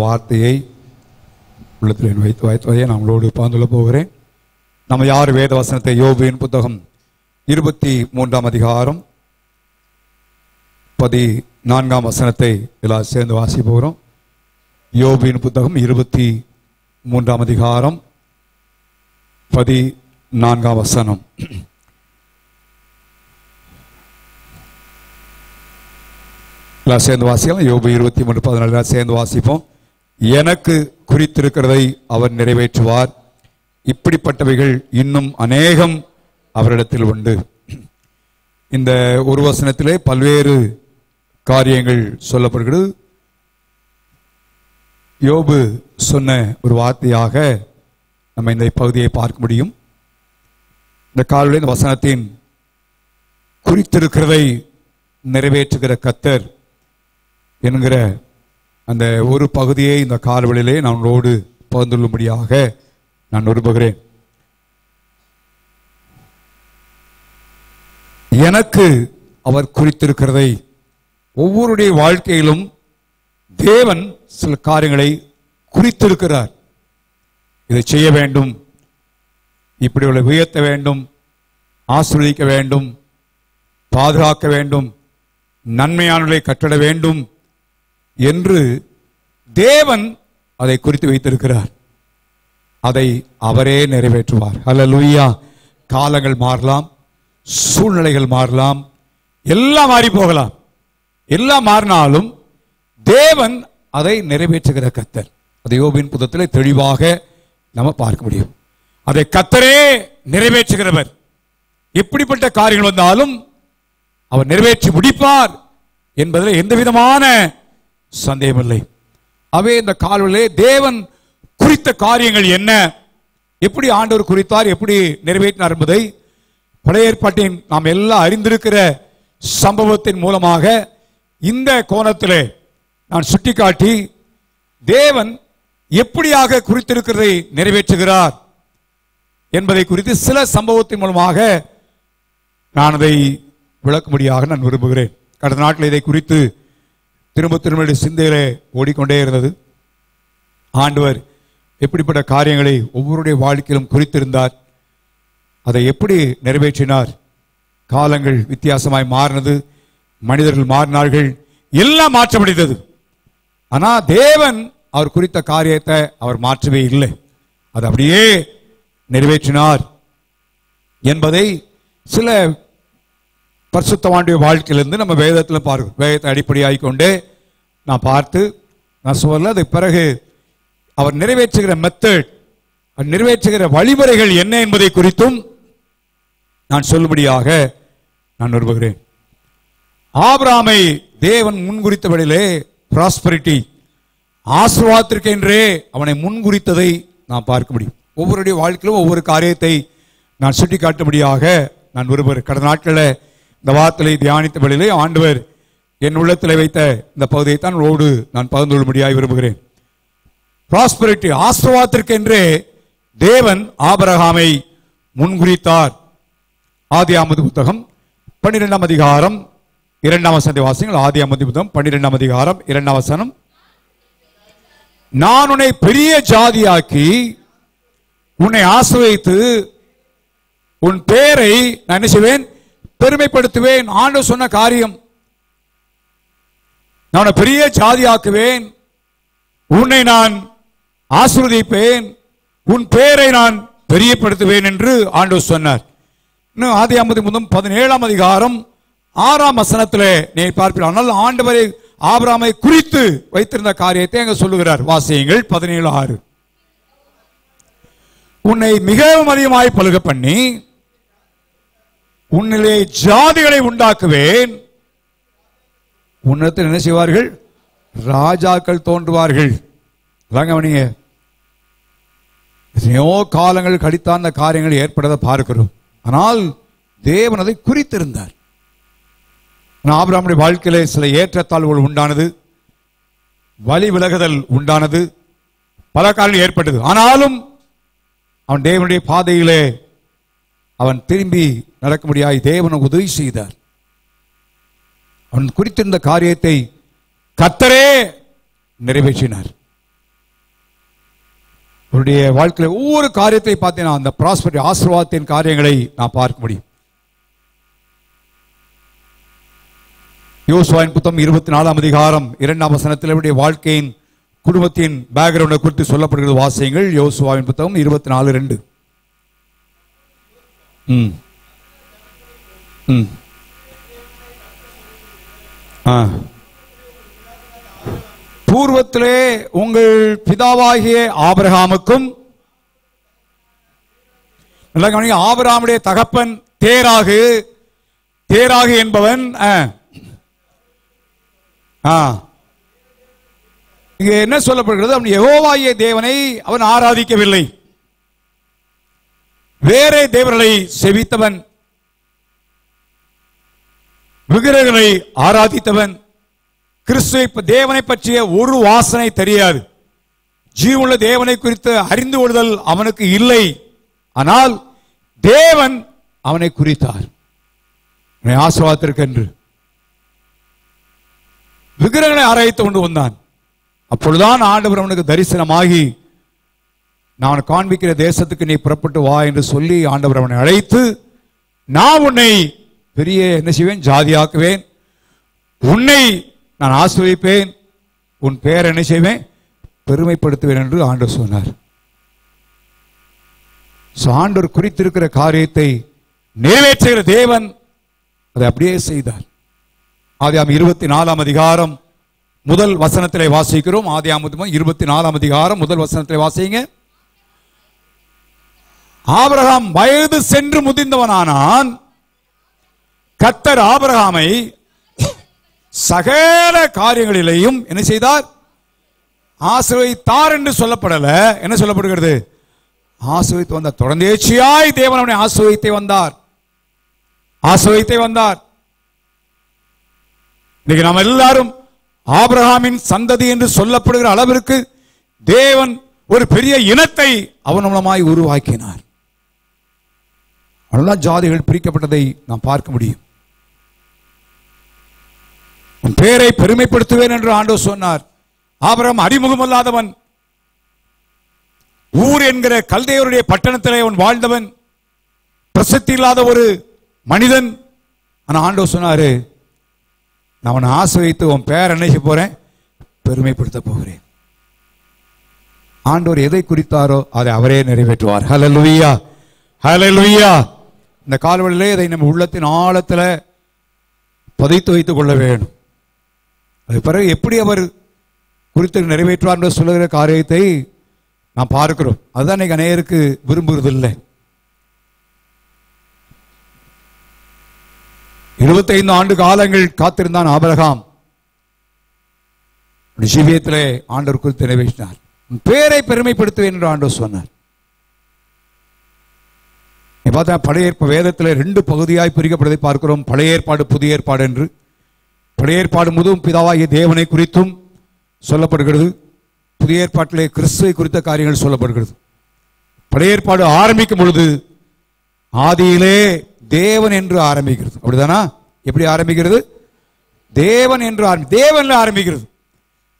வார்த்தையை உள்ளத்தில் வைத்ததை நான் உங்களோடு பகிர்ந்து போகிறேன். நம்ம யார் வேத வசனத்தை யோபுவின் புத்தகம் 23ஆம் அதிகாரம் 14ஆம் வசனத்தை எல்லாம் சேர்ந்து வாசி போகிறோம். யோபுவின் புத்தகம் 23ஆம் அதிகாரம் 14ஆம் வசனம். எல்லாம் சேர்ந்து வாசிக்கலாம். யோபு 23:14 சேர்ந்து வாசிப்போம். எனக்கு குறித்திருக்கிறதை அவர் நிறைவேற்றுவார், இப்படிப்பட்டவைகள் இன்னும் அநேகம் அவரிடத்தில் உண்டு. இந்த ஒரு வசனத்திலே பல்வேறு காரியங்கள் சொல்லப்படுகிறது. யோபு சொன்ன ஒரு வார்த்தையாக நம்ம இந்த பகுதியை பார்க்க முடியும். இந்த காலையில் இந்த வசனத்தின் குறித்திருக்கிறதை நிறைவேற்றுகிற கர்த்தர் என்கிற அந்த ஒரு பகுதியை இந்த காலவெளியிலே நான் உங்களோடு பகிர்ந்துள்ளபடியாக நான் விரும்புகிறேன். எனக்கு அவர் குறித்திருக்கிறதை, ஒவ்வொருடைய வாழ்க்கையிலும் தேவன் சில காரியங்களை குறித்திருக்கிறார். இதை செய்ய வேண்டும், இப்படி உள்ள உயர்த்த வேண்டும், ஆசீர்வதிக்க வேண்டும், பாதுகாக்க வேண்டும், நன்மையானவர்களை கட்டிட வேண்டும் என்று தேவன் அதை குறித்து வைத்திருக்கிறார். அதை அவரே நிறைவேற்றுவார். அல்லேலூயா. காலங்கள் மாறலாம், சூழ்நிலைகள் மாறலாம், எல்லாம் மாறி போகலாம். எல்லாம் மாறினாலும் தேவன் அதை நிறைவேற்றுகிற கர்த்தர். அதை யோபின் புத்தகத்திலே தெளிவாக நம்ம பார்க்க முடியும். அதை கர்த்தரே நிறைவேற்றுகிறவர். எப்படிப்பட்ட காரியங்கள் வந்தாலும் அவர் நிறைவேற்றி முடிப்பார் என்பதில் எந்த விதமான சந்தேகமில்லை. அவே இந்த காலத்திலே தேவன் குறித்த காரியங்கள் என்ன, எப்படி ஆண்டவர் குறித்தார், எப்படி நிறைவேற்றினார் என்பதை பழைய ஏற்பாட்டின் நாம் எல்லாம் அறிந்திருக்கிற சம்பவத்தின் மூலமாக இந்த கோணத்திலே நான் சுட்டிக்காட்டி தேவன் எப்படியாக குறித்திருக்கிறதை நிறைவேற்றுகிறார் என்பதை குறித்து சில சம்பவத்தின் மூலமாக நான் அதை விளக்கும்படியாக நான் விரும்புகிறேன். கடந்த நாட்டில் இதை குறித்து திரும்ப திரும்ப சிந்தையிலே ஓடிக்கொண்டே இருந்தது. ஆண்டவர் எப்படிப்பட்ட காரியங்களை ஒவ்வொருடைய வாழ்க்கையிலும் குறித்திருந்தார், அதை எப்படி நிறைவேற்றினார். காலங்கள் வித்தியாசமாய் மாறினது, மனிதர்கள் மாறினார்கள், எல்லாம் மாற்றமடைந்தது. ஆனால் தேவன் அவர் குறித்த காரியத்தை அவர் மாற்றவே இல்லை, அது அப்படியே நிறைவேற்றினார் என்பதை சில பரிசுத்தவானுடைய வாழ்க்கையிலிருந்து நம்ம வேதத்தில் பார்க்கிறோம். வேதத்தை அடிப்படையாக கொண்டு நான் பார்த்து நான் சொல்ல அதுக்கு பிறகு அவர் நிறைவேற்றுகிற மெத்தட், நிறைவேற்றுகிற வழிமுறைகள் என்ன என்பதை குறித்தும் நான் சொல்லும்படியாக நான் விரும்புகிறேன். ஆபிரகாமை தேவன் முன்குறித்தபடியிலே பிராஸ்பரிட்டி, ஆசீர்வாதத்திற்கென்றே அவனை முன்குறித்ததை நான் பார்க்க முடியும். ஒவ்வொருடைய வாழ்க்கையிலும் ஒவ்வொரு காரியத்தை நான் சுட்டிக்காட்டும்படியாக நான் விரும்புகிறேன். கடந்த நாட்களில் இந்த வார்த்தையை தியானித்தபடியிலே ஆண்டவர் என் உள்ளத்தில் வைத்த இந்த பகுதியை தான் உங்களோடு நான் பகிர்ந்து கொள்ளும்படியாக விரும்புகிறேன். பிராஸ்பரிட்டி, ஆசீர்வாதத்திற்கென்றே தேவன் ஆபிரகாமை முன்குறித்தார். ஆதியாகம புத்தகம் 12ஆம் அதிகாரம் 2ஆம் வசனத்தை வாசிங்கள். ஆதியாகம புத்தகம் 12ஆம் அதிகாரம் 2ஆம் வசனம். நான் உன்னை பெரிய ஜாதியாக்கி உன்னை ஆசீர்வதித்து உன் பேரை நான் என்ன செய்வேன், பெருமைப்படுத்துவேன். ஆண்டவர் சொன்ன காரியம், நான் உன்னை பெரிய ஜாதியாக்குவேன், உன்னை நான் ஆசீர்வதிப்பேன், உன் பேரை நான் பெரியப்படுத்துவேன் என்று ஆண்டவர் சொன்னார். இன்னும் ஆதியாகம புத்தகம் 17ஆம் அதிகாரம் 6ஆம் வசனத்திலே நீ பார்ப்பீர்கள். ஆனால் ஆண்டவரை ஆபிரகாமை குறித்து வைத்திருந்த காரியத்தை அங்க சொல்லுகிறார். வாசியுங்கள் 17:6. உன்னை மிகவும் அதிகமாய் பலுக பண்ணி உன்னிலே ஜாதிகளை உண்டாக்குவேன், உன்னிடத்தில் என்ன செய்வார்கள், ராஜாக்கள் தோன்றுவார்கள். நீங்க எத்தனையோ காலங்கள் கழித்தான் அந்த காரியங்கள் ஏற்படுவதை பார்க்கிறோம். ஆனால் தேவன் அதை குறித்திருந்தார். ஆபிரகாமுடைய வாழ்க்கையிலே சில ஏற்றத்தாழ்வுகள் உண்டானது, வழி விலகுதல் உண்டானது, பல காரணங்கள் ஏற்பட்டது. ஆனாலும் அவன் தேவனுடைய பாதையிலே அவன் திரும்பி நடக்க முடியாது. தேவன் உதவி செய்தார். அவன் குறித்திருந்த காரியத்தை கர்த்தரே நிறைவேற்றினார். அவருடைய வாழ்க்கையில் ஒவ்வொரு காரியத்தை பார்த்தீங்கன்னா அந்த ப்ராஸ்பரிட்டி ஆசீர்வாதத்தின் காரியங்களை நான் பார்க்க முடியும். யோசுவாவின் புத்தகம் 24ஆம் அதிகாரம் 2ஆம் வசனத்தில் அவருடைய வாழ்க்கையின் குடும்பத்தின் பேக்ரவுண்டை குறித்து சொல்லப்படுகிறது. வாசியங்கள் யோசுவாவின் புத்தகம் 24:2. பூர்வத்திலே உங்கள் பிதாவாகிய ஆபிரகாமுக்கும், ஆபிரகாமுடைய தகப்பன் தேராகு என்பவன் இங்க என்ன சொல்லப்படுகிறது? அவன் யெகோவாகிய தேவனை அவன் ஆராதிக்கவில்லை, வேறே தேவர்களை செவித்தவன், விக்கிரகங்களை ஆராதித்தவன். கிறிஸ்துவை தேவனை பற்றிய ஒரு வாசனை தெரியாது. ஜீவனுள்ள தேவனை குறித்து அறிந்து கொள்ளுதல் அவனுக்கு இல்லை. ஆனால் தேவன் அவனை குறித்தார் ஆசீர்வாதத்திற்கென்று. விக்கிரகங்களை ஆராய்த்து கொண்டு வந்தான். அப்பொழுதுதான் ஆண்டவர் அவனுக்கு தரிசனமாகி, நான் காண்பிக்கிற தேசத்துக்கு நீ புறப்பட்டு வா என்று சொல்லி ஆண்டவர் அவனை அழைத்து, நான் உன்னை பெரிய என்ன செய்வேன்? ஜாதியாக்குவேன், உன்னை நான் ஆசீர்வதிப்பேன், உன் பெயர் என்ன செய்வேன்? பெருமைப்படுத்துவேன் என்று ஆண்டவர் சொன்னார். ஆண்டவர் குறித்திருக்கிற காரியத்தை நிறைவேற்றுகிற தேவன் அதை அப்படியே செய்தார். ஆதியாகமம் 24ஆம் அதிகாரம் முதல் வசனத்திலே வாசிக்கிறோம். ஆதியாகமம் 24ஆம் அதிகாரம் முதல் வசனத்திலே வாசிங்க. ஆபிரகாம் வயது சென்று முதிர்ந்தவனானான். கர்த்தர் ஆபிரகாமை சகல காரியங்களிலேயும் என்ன செய்தார்? ஆசீர்வதித்தார் என்று சொல்லப்படல. என்ன சொல்லப்படுகிறது? ஆசீர்வதித்து வந்தார். தொடர்ந்தேச்சியாய் தேவன் அவனை ஆசீர்வதித்தே வந்தார். இன்னைக்கு நாம் எல்லாரும் ஆபிரகாமின் சந்ததி என்று சொல்லப்படுகிற அளவிற்கு தேவன் ஒரு பெரிய இனத்தை அவன் மூலமாய் உருவாக்கினார். எல்லா ஜாதிகள் பிரிக்கப்பட்டதை நாம் பார்க்க முடியும். உன் பேரை பெருமைப்படுத்துவேன் என்று ஆண்டவர் சொன்னார். ஆபிரகாம் அறிமுகமல்லாதவன், ஊர் என்கிற கல்தேயருடைய பட்டணத்திலே அவன் வாழ்ந்தவன், பிரசித்தி இல்லாத ஒரு மனிதன். ஆனால் ஆண்டவர் சொன்னாரு, நான் அவனை ஆசீர்வதித்து உன் பேர் என்ன செய்ய போறேன்? பெருமைப்படுத்த போகிறேன். ஆண்டவர் எதை குறித்தாரோ அதை அவரே நிறைவேற்றுவார். ஹல்லேலூயா, ஹல்லேலூயா. இந்த கால்வழியிலே இதை நம்ம உள்ளத்தின் ஆழத்தில் பதித்து வைத்துக் கொள்ள வேண்டும். அது பிறகு எப்படி அவர் குறித்து நிறைவேற்றுவார் என்று சொல்லுகிற காரியத்தை நாம் பார்க்கிறோம். அதுதான் இன்னைக்கு அநேகருக்கு விரும்புவதில்லை. 25 ஆண்டு காலங்கள் காத்திருந்தான் ஆபிரகாம். ஜீவியத்திலே ஆண்டவர் குறித்து நிறைவேற்றினார். பேரை பெருமைப்படுத்துவேன் என்று ஆண்டவர் சொன்னார். பார்த்தா பழைய ஏற்பாடு வேதத்தில் 2 பகுதியாய் பிரிக்கப்படுவதை பார்க்கிறோம். பழைய ஏற்பாடு, புதிய ஏற்பாடு என்று. பழைய ஏற்பாடு முழுவதும் பிதாவாகிய தேவனை குறித்தும் சொல்லப்படுகிறது. புதிய ஏற்பாட்டிலே கிறிஸ்துவை குறித்த காரியங்கள் சொல்லப்படுகிறது. பழைய ஏற்பாடு ஆரம்பிக்கும் பொழுது ஆதியிலே தேவன் என்று ஆரம்பிக்கிறது. அப்படிதானா? எப்படி ஆரம்பிக்கிறது? தேவன் என்று தேவன்ல ஆரம்பிக்கிறது.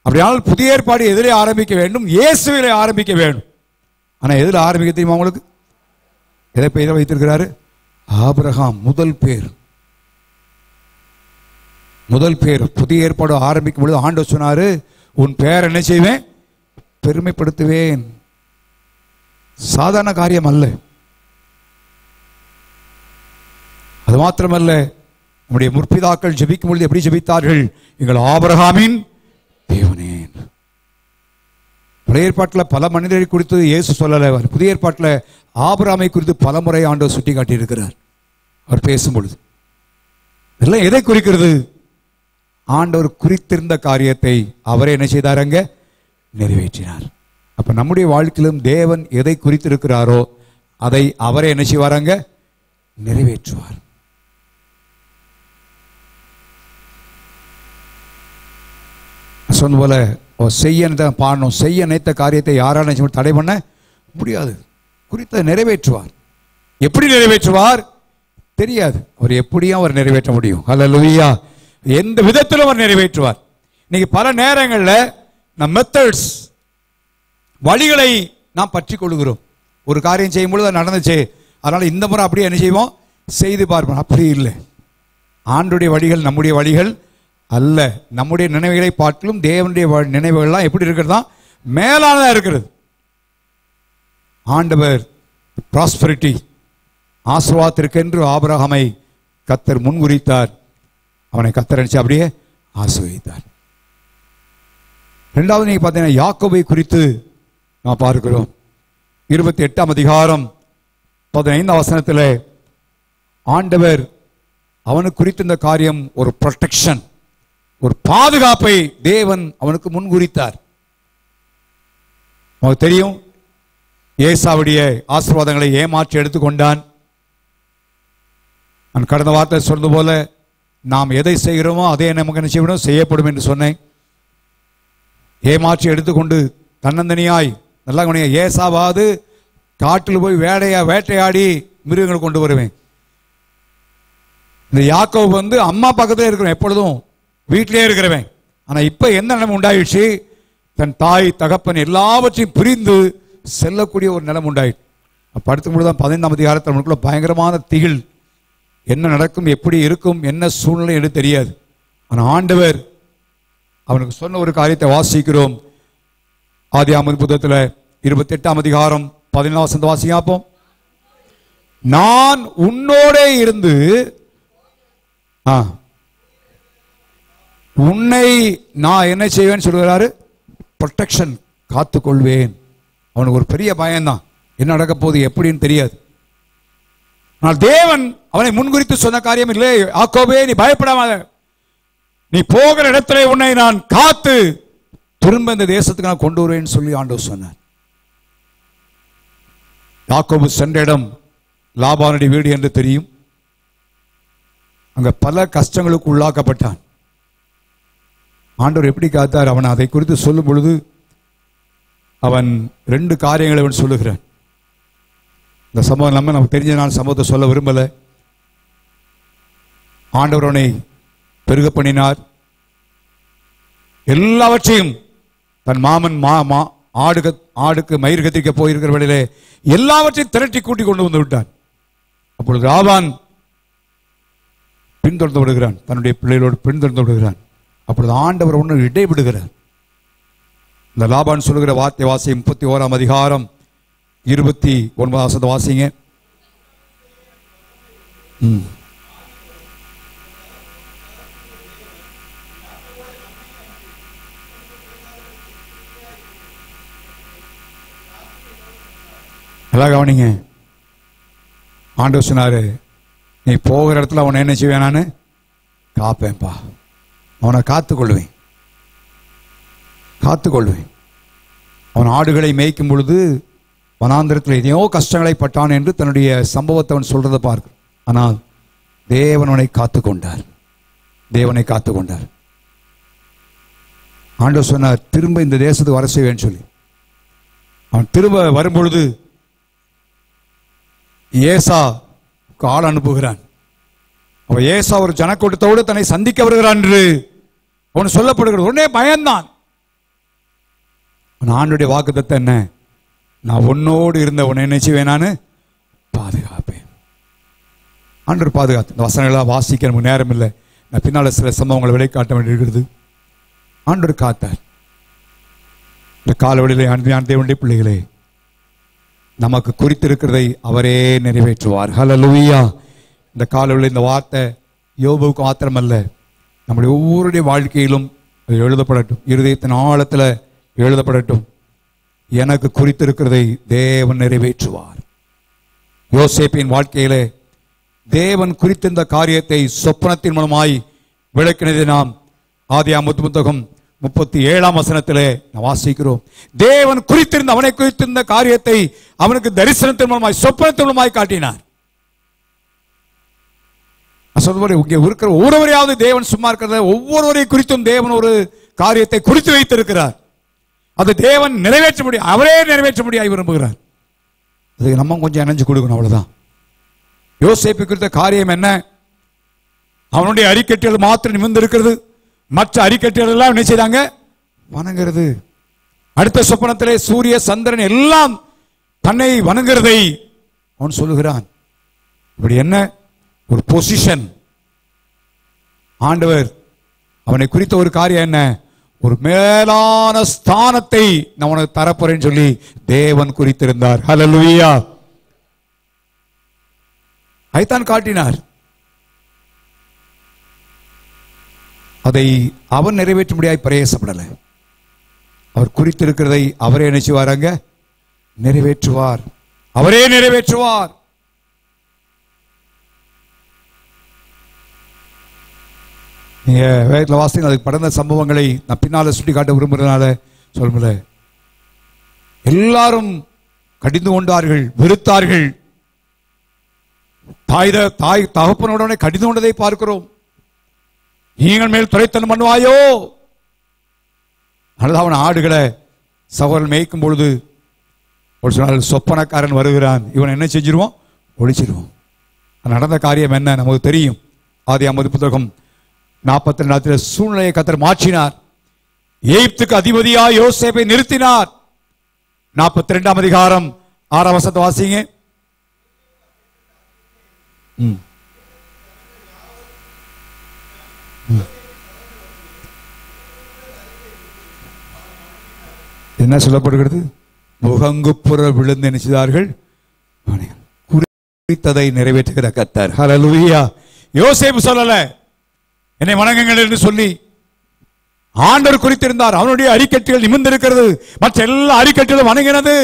அப்படியானால் புதிய ஏற்பாடு எதிலே ஆரம்பிக்க வேண்டும்? இயேசுவிலே ஆரம்பிக்க வேண்டும். ஆனா எதில் ஆரம்பிக்க தெரியுமா உங்களுக்கு? எதை பெயரை வைத்திருக்கிறாரு? ஆபிரகாம். முதல் பேர். புதிய ஏற்பாடு ஆரம்பிக்கும் பொழுது ஆண்டவர் சொன்னாரு, உன் பெயர் என்ன செய்வேன்? பெருமைப்படுத்துவேன். சாதாரண காரியம் அல்ல. அது மாத்திரமல்ல, நம்முடைய முற்பிதாக்கள் ஜெபிக்கும் பொழுது எப்படி ஜெபித்தார்கள்? எங்கள் ஆபிரகாமின் தேவனே. பழைய ஏற்பாட்டில் பல மனிதரை குறித்து இயேசு சொல்லலை. புதிய ஏற்பாட்டில் ஆபிரகாமை குறித்து பல முறை ஆண்டவர் சுட்டி காட்டியிருக்கிறார். அவர் பேசும் பொழுது இதெல்லாம் எதை குறிக்கிறது? ஆண்டவர் குறித்திருந்த காரியத்தை அவரே என்ன செய்தாரங்க? நிறைவேற்றினார். அப்ப நம்முடைய வாழ்க்கையிலும் தேவன் எதை குறித்திருக்கிறாரோ அதை அவரே என்ன செய்வாராங்க? நிறைவேற்றுவார். சொன்ன போல செய்ய பாடணும். செய்ய நினைத்த காரியத்தை யாரால தடை பண்ண முடியாது. குறித்த நிறைவேற்றுவார். எப்படி நிறைவேற்றுவார் தெரியாது. அவர் எப்படியும் அவர் நிறைவேற்ற முடியும். ஹல்லேலூயா. எந்த விதத்திலும் அவர் நிறைவேற்றுவார். இன்னைக்கு பல நேரங்களில் நம் மெத்தட்ஸ், வழிகளை நாம் பற்றி கொள்கிறோம். ஒரு காரியம் செய்யும் பொழுது அது நடந்துச்சு, அதனால இந்த முறை அப்படியே என்ன செய்வோம், செய்து பார்ப்போம். அப்படி இல்லை. ஆண்டுடைய வழிகள் நம்முடைய வழிகள் அல்ல. நம்முடைய நினைவுகளை பார்க்கலும் தேவனுடைய நினைவுகள்லாம் எப்படி இருக்கிறதா, மேலானதா இருக்கிறது. ஆண்டவர் ப்ராஸ்பரிட்டி ஆசீர்வாதத்திற்கென்று ஆபிரகாமை கர்த்தர் முன்குறித்தார். அவனை கர்த்தர் நினைச்சு அப்படியே ஆசீர்வதித்தார். இரண்டாவது நீங்க பார்த்தீங்கன்னா யாக்கோபை குறித்து நாம் பார்க்கிறோம். 28ஆம் அதிகாரம் 15ஆம் வசனத்தில் ஆண்டவர் அவனுக்கு குறித்து இந்த காரியம் ஒரு ப்ரொடெக்ஷன், ஒரு பாதுகாப்பை தேவன் அவனுக்கு முன்குறித்தார். உங்களுக்கு தெரியும், ஏசாவுடைய ஆசீர்வாதங்களை ஏமாற்றி எடுத்துக்கொண்டான். நான் கடந்த வார்த்தை சொன்னது போல நாம் எதை செய்கிறோமோ அதே நமக்கு என்ன செய்யணும், செய்யப்படும் என்று சொன்னேன். ஏமாற்றி எடுத்துக்கொண்டு தன்னந்தனியாய் நல்லா கவனிங்க, ஏசாவாது காட்டில் போய் வேட்டையாடி மிருகங்களை கொண்டு வருவேன். இந்த யாக்கோபு அம்மா பக்கத்தில் இருக்கிறவன், எப்பொழுதும் வீட்டிலே இருக்கிறவன். ஆனால் இப்போ என்ன நிலைமை உண்டாயிடுச்சு, தன் தாய் தகப்பன் எல்லாவற்றையும் பிரிந்து செல்லக்கூடிய ஒரு நிலம் உண்டாயிடுச்சு. படுத்தும் பொழுதுதான் 15ஆம் அதிகாரத்தில் அவனுக்குள்ள பயங்கரமான திகில். என்ன நடக்கும், எப்படி இருக்கும், என்ன சூழ்நிலை என்று தெரியாது. ஆனால் ஆண்டவர் அவனுக்கு சொன்ன ஒரு காரியத்தை வாசிக்கிறோம். ஆதியாகம புத்தகத்தில் 28ஆம் அதிகாரம் 14ஆம் வசனத்தை வாசிப்போம். நான் உன்னோட இருந்து உன்னை நான் என்ன செய்வேன்னு சொல்கிறாரு, ப்ரொடெக்ஷன், காத்துக்கொள்வேன். அவனுக்கு ஒரு பெரிய பயம்தான், என்ன நடக்க போகுது எப்படின்னு தெரியாது. ஆனால் தேவன் அவனை முன்குறித்து சொன்ன காரியம் இல்லை, யாக்கோபே நீ பயப்படாத, நீ போகிற இடத்துல உன்னை நான் காத்து திரும்ப இந்த தேசத்துக்கு நான் கொண்டு வருவேன்னு சொல்லி ஆண்டவர் சொன்னார். யாக்கோபு சென்ற இடம் லாபானுடைய வீடு என்று தெரியும். அங்க பல கஷ்டங்களுக்கு உள்ளாக்கப்பட்டான். ஆண்டவர் எப்படி காத்தார், அவன் அதை குறித்து சொல்லும் பொழுது அவன் 2 காரியங்களை அவன் சொல்லுகிறான். இந்த சம்பவம் நம்ம நமக்கு தெரிஞ்ச நான் சம்பவத்தை சொல்ல விரும்பல. ஆண்டவர் அவனை பெருக பண்ணினார். எல்லாவற்றையும் தன் மாமன் ஆடுக்கு மயிர் கத்திரிக்க போயிருக்கிற வேளையிலே எல்லாவற்றையும் திரட்டி கூட்டி கொண்டு வந்து விட்டான். அப்பொழுது லாபான் பின்தொடர்ந்து விடுகிறான், தன்னுடைய பிள்ளைகளோடு பின்தொடர்ந்து விடுகிறான். அப்பொழுது ஆண்டவர் ஒன்று இடைவிடுகிறார். இந்த லாபான் சொல்லுகிற வார்த்தை வாசி 31ஆம் அதிகாரம் 29ஆம் வசனத்தை வாசிங்க. எல்லாம் கவனிங்க. ஆண்டவர் சொன்னாரு, நீ போகிற இடத்துல அவனை என்ன செய்வேன், நான் காப்பேன்பா, அவனை காத்துக்கொள்வேன். அவன் ஆடுகளை மேய்க்கும் பொழுது வனாந்திரத்தில் எதையோ கஷ்டங்களை பட்டான் என்று தன்னுடைய சம்பவத்தை அவன் சொல்றதை பார்க்க. ஆனால் தேவனை காத்துக்கொண்டார். ஆண்டவர் சொன்னார், திரும்ப இந்த தேசத்துக்கு வர செய்வேன்னு சொல்லி. அவன் திரும்ப வரும்பொழுது ஏசா ஆள் அனுப்புகிறான். அவன் ஏசா ஒரு ஜனக்கூட்டத்தோடு தன்னை சந்திக்க வருகிறான் என்று அவன் சொல்லப்படுகிறது. உடனே பயந்தான். ஆண்டுடைய வாக்குத்தத்தம் என்ன, நான் உன்னோடு இருந்த உன்னை என்ன செய்வேன், நான் பாதுகாப்பேன். ஆண்டவர் பாதுகாத்து. இந்த வசனங்களாக வாசிக்க நமக்கு நேரம் இல்லை, நான் பின்னால் சில சம்பவங்களை விளைக்காட்ட வேண்டியிருக்கிறது. ஆண்டவர் காத்தார். இந்த காலவெளியிலே அன்பியான தேவனுடைய பிள்ளைகளே, நமக்கு குறித்திருக்கிறதை அவரே நிறைவேற்றுவார். ஹல்லேலூயா. இந்த காலவெளியில் இந்த வார்த்தை யோபுவுக்கு மாத்திரமல்ல, நம்முடைய ஒவ்வொருடைய வாழ்க்கையிலும் அது எழுதப்படட்டும், இருதயத்தின் ஆழத்தில் எழுதப்படட்டும். எனக்கு குறித்திருக்கிறதை தேவன் நிறைவேற்றுவார். யோசேப்பின் வாழ்க்கையிலே தேவன் குறித்திருந்த காரியத்தை சொப்பனத்தின் மூலமாய் விளக்கினதை நாம் ஆதியாகம புத்தகம் 37ஆம் வசனத்திலே நாம் வாசிக்கிறோம். தேவன் குறித்திருந்த, அவனை குறித்திருந்த காரியத்தை அவனுக்கு தரிசனத்தின் மூலமாய் சொப்பனத்தின் மூலமாய் காட்டினார். இங்கே இருக்கிற ஒவ்வொருவரையாவது தேவன் சும்மா இருக்கிறத, ஒவ்வொருவரை குறித்தும் தேவன் ஒரு காரியத்தை குறித்து வைத்திருக்கிறார். அது தேவன் நிறைவேற்ற முடியும், அவரே நிறைவேற்ற முடியாது விரும்புகிறார். அதுக்கு நம்ம கொஞ்சம் இணைஞ்சு கொடுக்கணும், அவ்வளவுதான். யோசேப்பு குறித்த காரியம் என்ன, அவனுடைய அரிக்கட்டுகள் மாத்திரம் நிமிர்ந்து இருக்கிறது, மற்ற அரிக்கட்டுகள் எல்லாம் என்ன செய்தாங்க, வணங்குறது. அடுத்த சொப்பனத்திலே சூரிய சந்திரன் எல்லாம் தன்னை வணங்குறதை அவன் சொல்லுகிறான். இப்படி என்ன ஒரு பொசிஷன்! ஆண்டவர் அவனை குறித்த ஒரு காரியம் என்ன? ஒரு மேலான ஸ்தானத்தை நான் உனக்கு தரப்போறேன்னு சொல்லி தேவன் குறித்திருந்தார். ஹல்லேலூயா! ஐத்தான் காட்டினார். அதை அவன் நிறைவேற்ற முடியாது, பிரயாசப்படலை. அவர் குறித்திருக்கிறதை அவரே நினைச்சுவாராங்க, நிறைவேற்றுவார். அவரே நிறைவேற்றுவார். நீங்க வேதத்தில் வாசிங்க. அதுக்கு படந்த சம்பவங்களை நான் பின்னால சுட்டி காட்ட விரும்புறதுனால சொல்ல. எல்லாரும் கடிந்து கொண்டார்கள், வெறுத்தார்கள். தாய் தகப்பனுடனே கடிந்து கொண்டதை பார்க்கிறோம். நீங்கள் மேல் துரைத்தனம் பண்ணுவாயோ? அல்லது அவன் ஆடுகளை சகோதரன் மேய்க்கும் பொழுது ஒரு சொன்னால் சொப்பனக்காரன் வருகிறான், இவன் என்ன செஞ்சிருவோம்? ஒழிச்சிருவோம். நடந்த காரியம் என்ன நமக்கு தெரியும். ஆதியாகமம் புத்தகம் 42 சூழ்நிலையை கர்த்தர் மாற்றினார். எகிப்துக்கு அதிபதியா யோசேப்பை நிறுத்தினார். 42 அதிகாரம் 6 வசனத்தை வாசிங்க. என்ன சொல்லப்படுகிறது? முகங்குப்புற விழுந்து நினைச்சார்கள், குறித்ததை நிறைவேற்றுகிற கர்த்தர். ஹல்லேலூயா! யோசேப்பு சொல்லல என்னை வணங்குங்கள் என்று சொல்லி, ஆண்டவர் குறித்திருந்தார். அவனுடைய அரிக்கட்டுகள் நிமிர்ந்திருக்கிறது, மற்ற எல்லா அரிக்கட்டுகளும் வணங்கினது.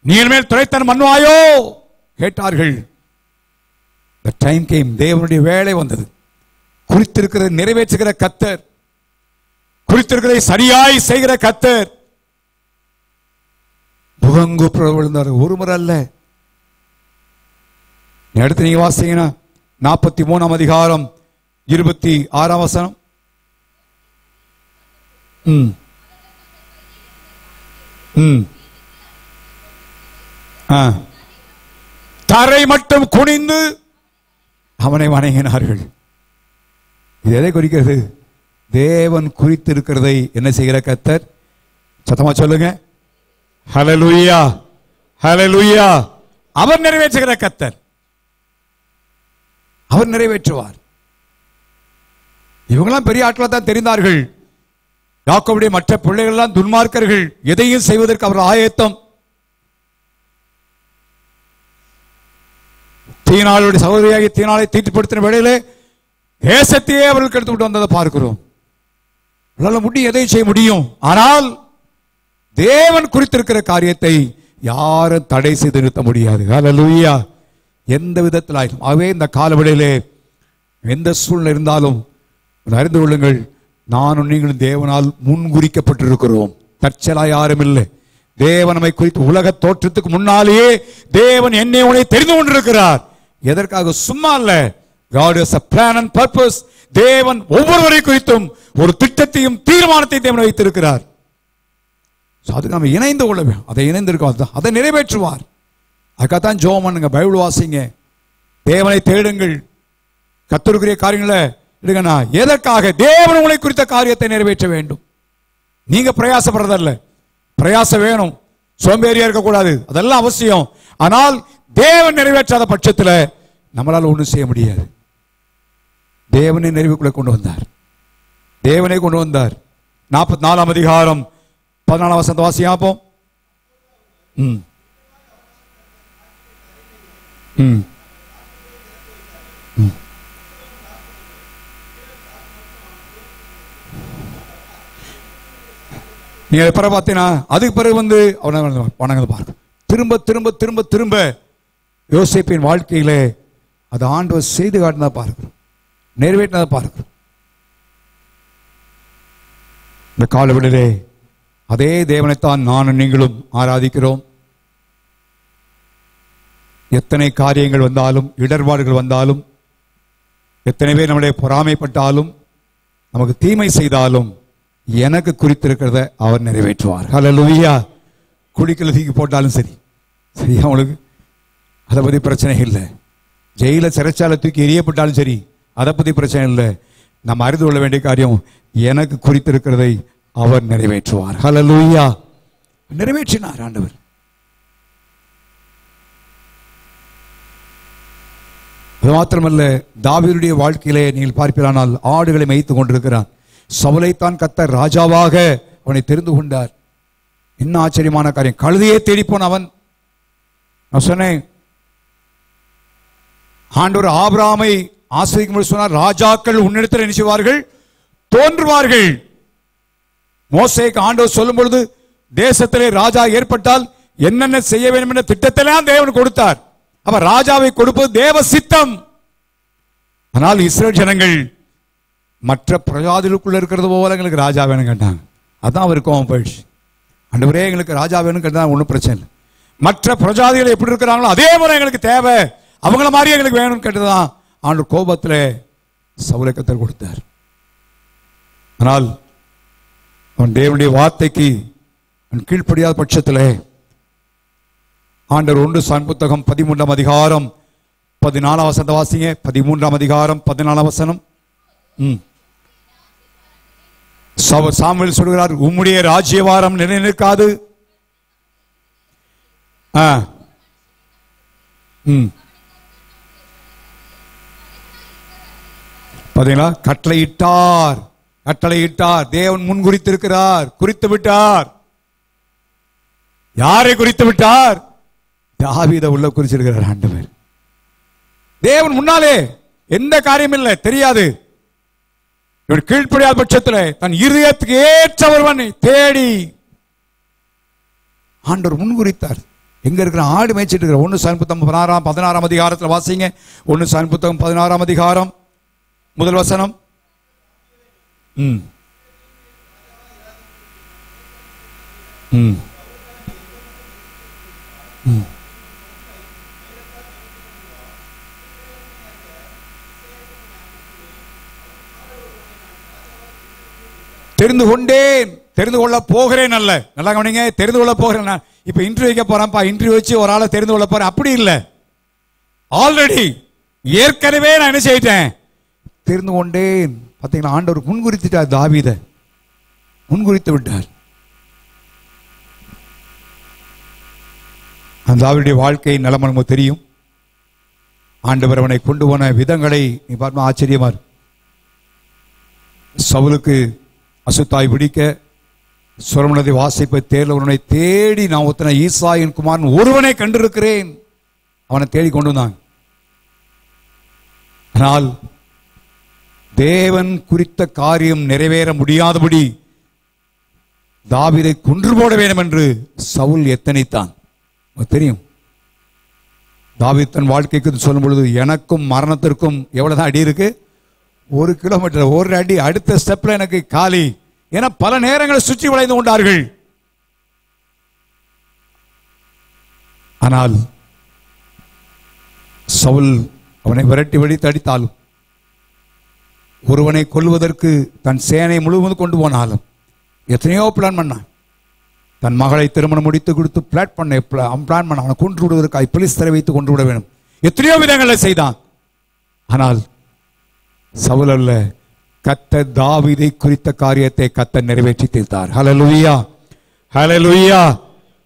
நீர் மேல் துரைத்தனம் பண்ணுவாயோ கேட்டார்கள். The time came. தேவனுடைய வேலை வந்தது. குறித்திருக்கிறதை நிறைவேற்றுகிற கர்த்தர், குறித்திருக்கிறதை சரியாய் செய்கிற கர்த்தர். முகங்குப்புற விழுந்தார். ஒரு முறை அல்ல. அடுத்து நீங்க வாசிங்கன்னா 43 அதிகாரம் 26 வசனம். தரை மட்டும் குனிந்து அவனை வணங்கினார்கள். இது எதை குறிக்கிறது? தேவன் குறித்திருக்கிறதை என்ன செய்கிற கர்த்தர்? சத்தமா சொல்லுங்க. ஹல்லேலூயா! ஹல்லேலூயா! அவர் நிறைவேற்றுகிற கர்த்தர், அவர் நிறைவேற்றுவார். இவங்கெல்லாம் பெரிய ஆட்களா தான் தெரிந்தார்கள். யாக்கோபுடைய மற்ற பிள்ளைகள் எல்லாம் துன்மார்க்கர்கள், எதையும் செய்வதற்கு அவர் ஆயத்தம். தீனாளுடைய சகோதரியாகிய தீனாளை தீட்டுப்படுத்தின வேளையிலே தேசத்தையே அவர்களுக்கு எடுத்து விட்டு வந்ததை பார்க்கிறோம். முடியும், எதை செய்ய முடியும். ஆனால் தேவன் குறித்திருக்கிற காரியத்தை யாரும் தடை செய்து நிறுத்த முடியாது. ஹல்லேலூயா! எந்த விதத்தில் ஆகும். ஆகவே இந்த காலவெளியிலே எந்த சூழ்நிலை இருந்தாலும் அறிந்து கொள்ளுங்கள், நானும் நீங்களும் தேவனால் முன்குறிக்கப்பட்டிருக்கிறோம். தற்செயலாக யாரும் இல்லை. தேவன் நம்மை குறித்து உலக தோற்றத்துக்கு முன்னாலேயே தேவன் என்னை உன்னை தெரிந்து கொண்டிருக்கிறார். எதற்காக? சும்மா அல்ல. God has a plan and purpose. தேவன் ஒவ்வொருவரை குறித்தும் ஒரு திட்டத்தையும் தீர்மானத்தையும் தேவன் வைத்திருக்கிறார். அதுக்கு நம்ம இணைந்து கொள்ள வேண்டும். அதை இணைந்திருக்கோம், அதை நிறைவேற்றுவார். அதுக்காகத்தான் ஜெபம் பண்ணுங்க, பைபிள் வாசிங்க, தேவனை தேடுங்கள், கர்த்தருக்குரிய காரியங்களை எடுங்கண்ணா. எதற்காக? தேவன் உங்களை குறித்த காரியத்தை நிறைவேற்ற வேண்டும். நீங்க பிரயாசப்படுறதல்ல. பிரயாசம் வேணும், சோம்பேறியா இருக்கக்கூடாது, அதெல்லாம் அவசியம். ஆனால் தேவன் நிறைவேற்றாத பட்சத்தில் நம்மளால ஒன்றும் செய்ய முடியாது. தேவனை நிறைவுக்குள்ள கொண்டு வந்தார். தேவனை கொண்டு வந்தார். 44 அதிகாரம் 14 வசனத்தை வாசிப்போம். நீங்க பிற பார்த்தீங்கன்னா அதுக்கு பிறகு வந்து அவனை வணங்கதை பார்க்க திரும்ப திரும்ப திரும்ப திரும்ப யோசேப்பின் வாழ்க்கையிலே அது ஆண்டவர் செய்து காட்டினதை பார்க்கிறோம், நிறைவேற்றினதை பார்க்கிறோம். இந்த காலவெளியிலே அதே தேவனைத்தான் நானும் நீங்களும் ஆராதிக்கிறோம். எத்தனை காரியங்கள் வந்தாலும், இடர்பாடுகள் வந்தாலும், எத்தனை பேர் நம்முடைய பொறாமைப்பட்டாலும், நமக்கு தீமை செய்தாலும், எனக்கு குறித்திருக்கிறத அவர் நிறைவேற்றுவார். ஹல்லேலூயா! குடிக்கல தூக்கி போட்டாலும் சரி, சரியா உங்களுக்கு அதை பற்றி பிரச்சனை இல்லை. ஜெயில சிறைச்சாலை தூக்கி எரியப்பட்டாலும் சரி, அதை பற்றி பிரச்சனை இல்லை. நம்ம அறிந்து கொள்ள வேண்டிய காரியம், எனக்கு குறித்திருக்கிறதை அவர் நிறைவேற்றுவார். ஹல்லேலூயா. நிறைவேற்றினார் ஆண்டவர். அது மாத்திரமல்ல, தாவீதுடைய வாழ்க்கையிலே நீங்கள் பார்ப்பீரானால் ஆடுகளை மேய்த்துக் கொண்டிருக்கிறான். சவுலைத்தான் கர்த்தர் ராஜாவாக அவனை தெரிந்து கொண்டார். என்ன ஆச்சரியமான காரியம்! கழுதையே தேடிப்போன் அவன். நான் சொன்னேன், ஆண்டவர் ஆபிரகாமை ஆசீர்வதிக்கும்போது சொன்னார், ராஜாக்கள் உன்னிடத்தில் என்ன செய்வார்கள்? தோன்றுவார்கள். மோசேக்கு ஆண்டவர் சொல்லும் பொழுது தேசத்திலே ராஜா ஏற்பட்டால் என்னென்ன செய்ய வேண்டும் என்ற திட்டத்தெல்லாம் தேவன் கொடுத்தார். அப்ப ராஜாவை கொடுப்பது தேவ சித்தம். ஆனால் இஸ்ரவேல் ஜனங்கள் மற்ற பிரஜாதிகளுக்குள்ள இருக்கிறது போல எங்களுக்கு ராஜா வேணும் கேட்டாங்க. அதான் அவர் கோபம் போயிடுச்சு. ஆண்டவரே எங்களுக்கு ராஜா வேணும் கேட்டா ஒன்றும் பிரச்சனை இல்லை, மற்ற பிரஜாதிகள் எப்படி இருக்கிறாங்களோ அதே போல எங்களுக்கு தேவை, அவங்கள மாதிரி எங்களுக்கு வேணும்னு கேட்டதான் ஆண்டு கோபத்தில் சவுலை கர்த்தர் கொடுத்தார். ஆனால் அவன் தேவனுடைய வார்த்தைக்கு அவன் கீழ்ப்படியாத பட்சத்தில் ஆண்டவர் 1 சாமுவேல் புத்தகம் 13ஆம் அதிகாரம் 14ஆம் வசனத்தை வாசிங்க. 13ஆம் அதிகாரம் 14ஆம் வசனம். சாமுவேல் சொல்கிறார், உம்முடைய ராஜ்யபாரம் நிலை நிற்காது. பாத்தீங்களா? கட்டளையிட்டார், கட்டளையிட்டார். தேவன் முன்குறித்திருக்கிறார், குறித்து விட்டார். யாரை குறித்து விட்டார்? தாவீதை உள்ள குறிச்சிருக்கிறார் ஆண்டவர். தேவன் முன்னாலே எந்த காரியம் இல்லை, தெரியாது. இவர் கீழ்ப்படியாத பட்சத்தில் தன் இருதயத்துக்கு ஏற்ற ஒருவனை தேடி ஆண்டவர் முன்குறித்தார். எங்க இருக்கிற ஆடு மேய்ச்சிட்டு இருக்கிற 1 சாமுவேல் புத்தகம் 16ஆம் அதிகாரத்தில் வாசிங்க. 1 சாமுவேல் புத்தகம் 16ஆம் அதிகாரம் முதல் வசனம். தெரிந்து கொண்டேன், தெரிந்து கொள்ள போகிறேன். அல்ல, நல்லா கவனிங்க, தெரிந்து கொள்ள போகிறேன். இப்ப இன்டர்வியூ வைக்க போறேன்ப்பா, இன்டர்வியூ வச்சு ஒரு ஆளை தெரிந்து கொள்ள போறேன், அப்படி இல்லை. ஆல்ரெடி ஏற்கனவே நான் என்ன செய்யிட்டேன்? தெரிந்து கொண்டேன். பார்த்தீங்களா? ஆண்டவர் முன்குறித்துட்டார், தாவீதை முன்குறித்து விட்டார். அந்த தாவீதுடைய வாழ்க்கை நிலைமை நமக்கு தெரியும். ஆண்டவர் அவனை கொண்டு போன விதங்களை நீ பார்த்து ஆச்சரியமா இருக்கு. சவுலுக்கு அசுத்தாய் பிடிக்க சுரமனதை வாசிப்பை தேர்ல ஒருவனை தேடி நான் ஒத்தனை ஈசாயின் குமாரன் ஒருவனை கண்டிருக்கிறேன், அவனை தேடி கொண்டு வந்தான். ஆனால் தேவன் குறித்த காரியம் நிறைவேற முடியாதபடி தாவீதை கொன்று போட வேண்டும் என்று சவுல் எத்தனைத்தான் தெரியும். தாவீது தன் வாழ்க்கைக்கு சொல்லும் பொழுது, எனக்கும் மரணத்திற்கும் எவ்வளவுதான் அடி இருக்கு? 1 கிலோமீட்டர், 1 அடி, அடுத்த ஸ்டெப்ல எனக்கு காலி என பல நேரங்களில் சுற்றி வளைந்து கொண்டார்கள். ஆனால் சவுல் அவனை விரட்டி வெடித்து அடித்தாலும், ஒருவனை கொல்வதற்கு தன் சேனை முழுவதும் கொண்டு போனாலும், எத்தனையோ பிளான் பண்ணான். தன் மகளை திருமணம் முடித்து கொடுத்து பிளான் பண்ண அவனை கொன்று விடுவதற்காக போலீஸ்தரை வைத்து கொண்டு விட வேண்டும், எத்தனையோ விதங்களை செய்தான். ஆனால் சவுல் அல்ல, கர்த்தர் தாவீதை குறித்த காரியத்தை கர்த்தர் நிறைவேற்றி தீர்த்தார். ஹல்லேலூயா, ஹல்லேலூயா.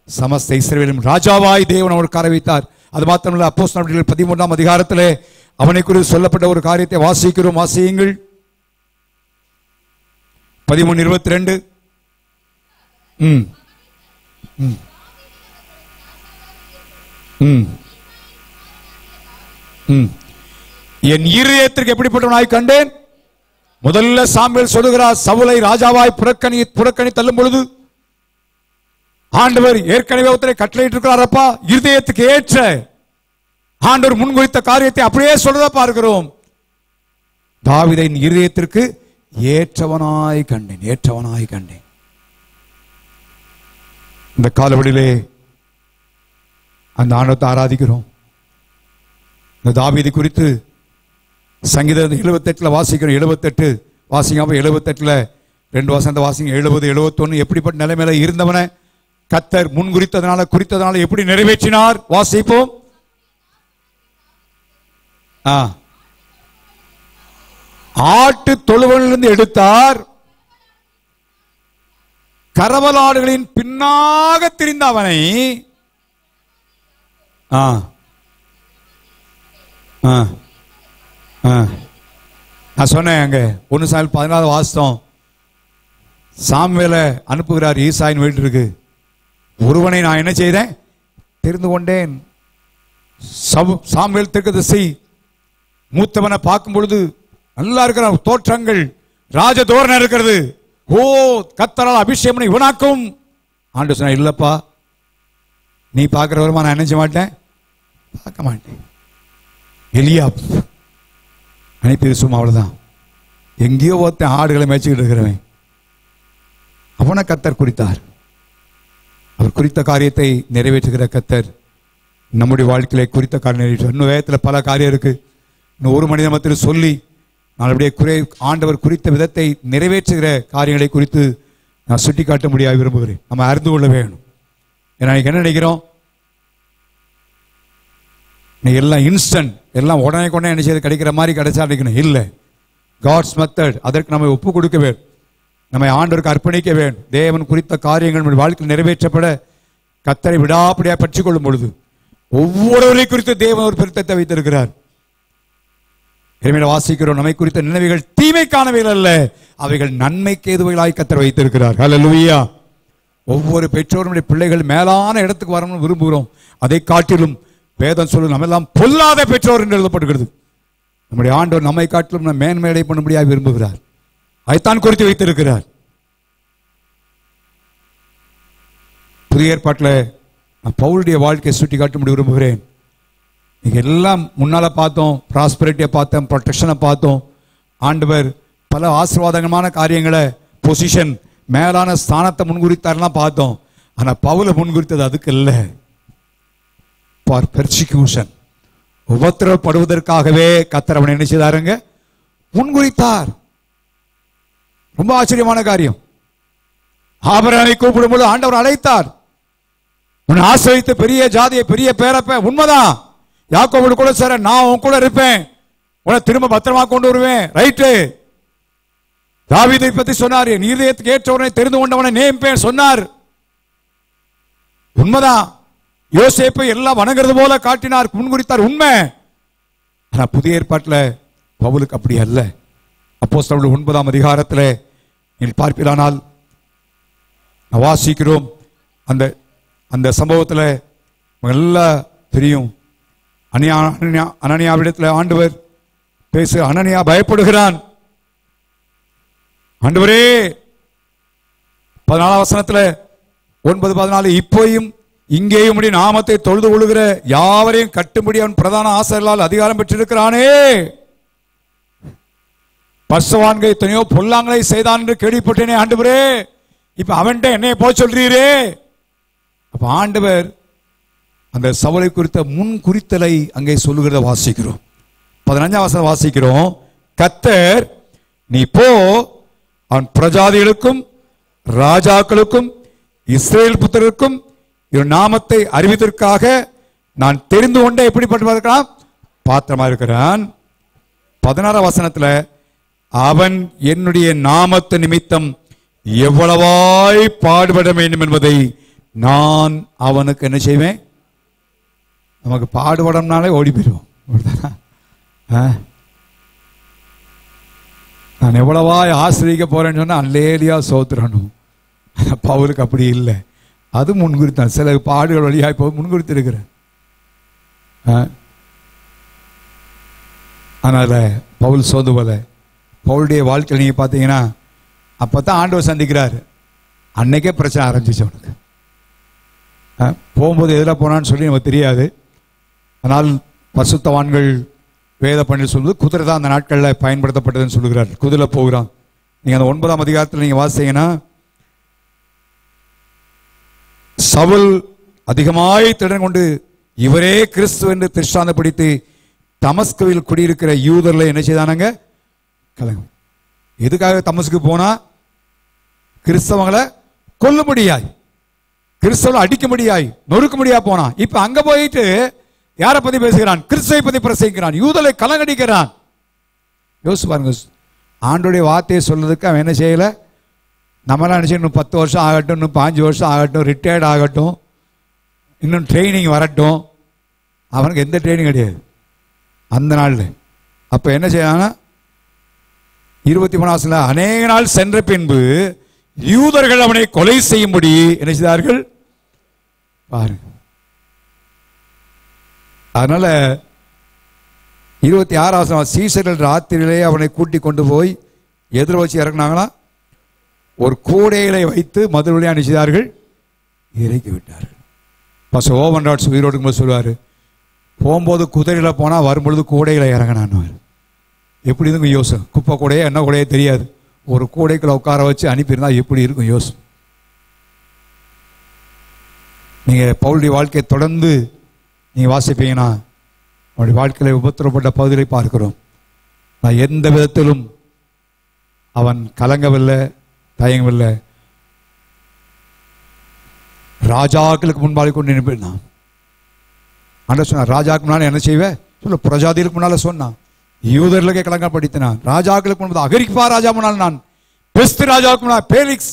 சமஸ்த இஸ்ரவேலின் ராஜாவாய் தேவன் அவருக்கு வைத்தார். அது மாத்திரமல்ல, அப்போஸ்தலர்கள் 13ஆம் அதிகாரத்திலே அவனை குறித்து சொல்லப்பட்ட ஒரு காரியத்தை வாசிக்கிறோம். வாசியுங்கள். 13:22. என் இருதயத்திற்கு எப்படிப்பட்டவனாய் கண்டேன். முதல்ல சாமுவேல் சொல்லுகிறார், சவுலை ராஜாவாய் புறக்கணி தள்ளும் பொழுது ஆண்டவர் ஏற்கனவே ஒருத்தரை கட்டளையிட்டு இருக்கிறாரப்பா. இருதயத்துக்கு ஏற்ற ஆண்டவர் முன்குறித்த காரியத்தை அப்படியே சொல்றதா பார்க்கிறோம். தாவீதின் இருதயத்திற்கு ஏற்றவனாய் கண்டேன், ஏற்றவனாய் கண்டேன். இந்த காலவெளியிலே அந்த ஆண்டவத்தை ஆராதிக்கிறோம். இந்த தாவீது குறித்து சங்கீதம் 78 வாசிக்கிறோம். 78 வாசிங்க. 78 2 வசனத்தை வாசிங்க. 70, 71 எப்படிப்பட்ட நிலைமையில இருந்தவனை கர்த்தர் குறித்ததனால எப்படி நிறைவேற்றினார் வாசிப்போம். ஆட்டு தொழுவனிலிருந்து எடுத்தார், கரவலாடுகளின் பின்னாக திரிந்த அவனை நான் சொன்னேன் அங்க 1 சாமுவேல் 14 வாசம் சாமுவேலை அனுப்புகிறார் ஈசாயின் வீட்டிற்கு. ஒருவனை நான் என்ன செய்தேன்? தெரிந்து கொண்டேன். சாமுவேல் தீர்க்கதரிசி மூத்தவனை பார்க்கும் பொழுது நல்லா இருக்கிற தோற்றங்கள், ராஜ தோரணை இருக்கிறது. ஓ, கர்த்தரால் அபிஷேகம் இவனாக்கும். ஆண்டவர் சொன்னார், இல்லப்பா, நீ பார்க்கிற வருமா நான் நினைச்ச மாட்டேன், பார்க்க மாட்டேன். எலியாப் அனுப்பி சும்மா, அவ்வளவுதான். எங்கேயோ ஒருத்தன் ஆடுகளை மேய்ச்சிக்கிட்டு இருக்கிறவன், அவனை கர்த்தர் குறித்தார். அவர் குறித்த காரியத்தை நிறைவேற்றுகிற கர்த்தர் நம்முடைய வாழ்க்கையில குறித்த காரியம் நிறைவேற்ற. இன்னும் வேதத்தில் பல காரியம் இருக்கு. இன்னும் ஒரு மனித மத்தியில் சொல்லி நான் அப்படியே ஆண்டவர் குறித்த விதத்தை நிறைவேற்றுகிற காரியங்களை குறித்து நான் சுட்டி காட்ட முடியாது விரும்புகிறேன். நம்ம அறிந்து கொள்ள வேணும். ஏன்னா என்ன நினைக்கிறோம், எல்லாம் இன்ஸ்டன்ட், எல்லாம் உடனே கொண்டே என்ன செய்து கிடைக்கிற மாதிரி கிடைச்சா நினைக்கணும். இல்லை, காட்ஸ் மெத்தட். அதற்கு நம்ம ஒப்பு கொடுக்க வேண்டும், நம்மை ஆண்டவருக்கு அர்ப்பணிக்க வேண்டும். தேவன் குறித்த காரியங்கள் நம்முடைய வாழ்க்கையில் நிறைவேற்றப்பட கர்த்தரை விடாப்படியாக பற்றி கொள்ளும் பொழுது ஒவ்வொருவரை குறித்து தேவன் ஒரு பெருத்தத்தை வைத்திருக்கிறார். வாசிக்கிறோம், நம்மை குறித்த நினைவுகள் தீமைக்கானவைகள் அல்ல, அவைகள் நன்மைக்கு ஏதுவைகளாய் கர்த்தர் வைத்திருக்கிறார். ஹல்லேலூயா. ஒவ்வொரு பெற்றோருடைய பிள்ளைகள் மேலான இடத்துக்கு வரணும்னு விரும்புகிறோம். அதை காட்டிலும் வேதம் சொல்லும் நம்ம எல்லாம் பொல்லாத பெற்றோர் என்று எழுதப்படுகிறது. நம்முடைய ஆண்டவர் நம்மை காட்டிலும் நம்ம மேன்மையடை பண்ணும்படியாக விரும்புகிறார். அதைத்தான் குறித்து வைத்திருக்கிறார். புதிய ஏற்பாட்டில் நான் பவுலுடைய வாழ்க்கையை சுட்டி காட்ட விரும்புகிறேன். நீங்க எல்லாம் முன்னால பார்த்தோம், ப்ராஸ்பரிட்டியை பார்த்தோம், ப்ரொடெக்ஷனை பார்த்தோம். ஆண்டவர் பல ஆசீர்வாதமான காரியங்களை, பொசிஷன், மேலான ஸ்தானத்தை முன்குறித்தாரெல்லாம் பார்த்தோம். ஆனா பவுலை முன்குறித்தது அதுக்கு இல்லை, ஃபார் பெர்சிக்யூஷன், உபத்திரவப்படுவதற்காகவே கர்த்தர் அவனை என்ன செய்தாருங்க? முன்குறித்தார். ரொம்ப ஆச்சரியமான காரியம். ஆபிரகாமை கூப்பிடும்போது ஆண்டவர் அழைத்தார். உன்னை ஆசிரியத்து பெரிய ஜாதியை, பெரிய பேரப்ப, உண்மைதான். யாக்கோபோடு கூட சேர நான் உன் கூட இருப்பேன், உன்னை திரும்ப பத்திரமா கொண்டு வருவேன். ரைட்டு. தாவீதை பத்தி சொன்னார், நீ இதயத்துக்கு ஏற்றவனை தெரிந்து கொண்டவனை நியமிப்பேன் சொன்னார். உண்மைதான். யோசேப்பை எல்லாம் வணங்குறது போல காட்டினார், முன்குறித்தார், உண்மை. ஆனா புதிய ஏற்பாட்டில் பவுலுக்கு அப்படி அல்ல. அப்போஸ்தலர்கள் 9ஆம் அதிகாரத்தில் நீங்கள் பார்ப்பீரானால் வாசிக்கிறோம். அந்த அந்த சம்பவத்தில் எல்லாம் தெரியும். அனனியாவிடத்தில் ஆண்டவர் பேச, அனனியா பயப்படுகிறான். ஆண்டவரே, 14ஆம் வசனத்தில் 9:14, இப்போயும் இங்கேயும் உடைய நாமத்தை தொழுது கொள்ளுகிற யாவரையும் கட்டும்படி அவன் பிரதான ஆசாரியர்களால் அதிகாரம் பெற்றிருக்கிறானே. பர்சவான்கள் எத்தனையோ பொல்லாங்களை செய்தான் என்று கேள்விப்பட்டேனே ஆண்டவரே, இப்ப அவன்கிட்ட என்னைய போக சொல்றீரே. அப்ப ஆண்டவர் அந்த சவுலை குறித்த முன் குறித்தலை அங்கே சொல்லுகிறத வாசிக்கிறோம். 15ஆம் வசனம் வாசிக்கிறோம். கர்த்தர், நீ போ, அவன் பிரஜாதிகளுக்கும் ராஜாக்களுக்கும் இஸ்ரேல் புத்திரருக்கும் இவன் நாமத்தை அறிவித்ததற்காக நான் தெரிந்து கொண்டே எப்படிப்பட்டிருக்கிறான்? பாத்திரமா இருக்கிறான். 16ஆம் வசனத்தில், அவன் என்னுடைய நாமத்து நிமித்தம் எவ்வளவாய் பாடுபட வேண்டும் என்பதை நான் அவனுக்கு என்ன செய்வேன்? நமக்கு பாடுபடம்னாலே ஓடி போயிடுவோம். நான் எவ்வளவாய் ஆசிரியிக்க போறேன்னு சொன்னா அல்லேலியா சோத்திரணும். பவுலுக்கு அப்படி இல்லை, அது முன்குறித்தான். சில பாடுகள் வழியாக இப்போ முன்குறித்து இருக்கிறேன். அதனால பவுல் சோது போல பவுலுடைய வாழ்க்கையில் நீங்க பார்த்தீங்கன்னா அப்பதான் ஆண்டவர் சந்திக்கிறாரு. அன்னைக்கே பிரச்சனை ஆரம்பிச்சிச்சு அவனுக்கு. போகும்போது எதில் போனான்னு சொல்லி நமக்கு தெரியாது. ஆனால் பரிசுத்தவான்கள் வேத பண்ணி சொல்வது குதிரை தான் அந்த நாட்களில் பயன்படுத்தப்பட்டதுன்னு சொல்லுகிறார். குதிரை போகிறான். நீங்க அந்த 9ஆம் அதிகாரத்தில் நீங்க வாசிங்கன்னா, சவுல் அதிகமாய் திடன் கொண்டு இவரே கிறிஸ்து என்று திருஷ்டாந்தப்படுத்தி தமஸ்குவில் குடியிருக்கிற யூதர்ல என்ன செய்தானாங்க? கலங்கம். எதுக்காக தமஸ்கு போனா? கிறிஸ்தவங்களை கொல்ல முடியாய், கிறிஸ்தவங்களை அடிக்க முடியாய், நொறுக்க முடியா போனா. இப்ப அங்க போயிட்டு யாரை பத்தி பேசுகிறான்? கிறிஸ்துவை பத்தி பிரசங்கிக்கிறான், யூதரை கலங்கடிக்கிறான். யோசிச்சு பாருங்க, ஆண்டோடைய வார்த்தையை சொல்றதுக்கு அவன் என்ன செய்யல? நம்மளாம் நினச்சி இன்னும் 10 வருஷம் ஆகட்டும், இன்னும் 5 வருஷம் ஆகட்டும், ரிட்டையர்ட் ஆகட்டும், இன்னும் ட்ரைனிங் வரட்டும். அவனுக்கு எந்த ட்ரைனிங் கிடையாது அந்த நாளில். அப்போ என்ன செய்யறாங்கன்னா 23 அநேக நாள் சென்ற பின்பு யூதர்கள் அவனை கொலை செய்யும்படி என்ன செய்தார்கள் பாருங்க. அதனால 26 சீசர்கள் ராத்திரியிலே அவனை கூட்டி கொண்டு போய் எதிர வச்சு இறக்குனாங்களா, ஒரு கூடைகளை வைத்து மதுரை வழியாக அனுப்பிச்சார்கள், இறக்கி விட்டார்கள். பஸ் ஓவன் ராட்ஸ் உயிரோடு சொல்லுவார், போகும்போது குதிரையில் போனால் வரும்பொழுது கூடைகளை இறங்கினான்னு. எப்படி இருக்கும் யோசனை? குப்பை கூடையே என்ன கூடையே தெரியாது, ஒரு கூடைக்குள்ள உட்கார வச்சு அனுப்பியிருந்தா எப்படி இருக்கும் யோசனை? நீங்கள் பவுலுடைய வாழ்க்கையை தொடர்ந்து நீங்கள் வாசிப்பீங்கன்னா அவருடைய வாழ்க்கையில் உபத்திரப்பட்ட பகுதிகளை பார்க்கிறோம். நான் எந்த விதத்திலும் அவன் கலங்கவில்லை, தயங்கவில்லை. ராஜாக்களுக்கு முன்பாக கொண்டு நினைப்பினான். ஆண்டவர் சொன்னார், ராஜாக்கு முன்னால் என்ன செய்வேன் சொல்ல, பிரஜாதிகளுக்கு முன்னால் சொன்னான். யூதர்களுக்கே கலங்கப்படுத்தினான். ராஜாக்களுக்கு முன்பு அகிரிப்பா ராஜா முன்னால், நான் பெஸ்ட் ராஜாவுக்கு முன்னால் பேலிக்ஸ்,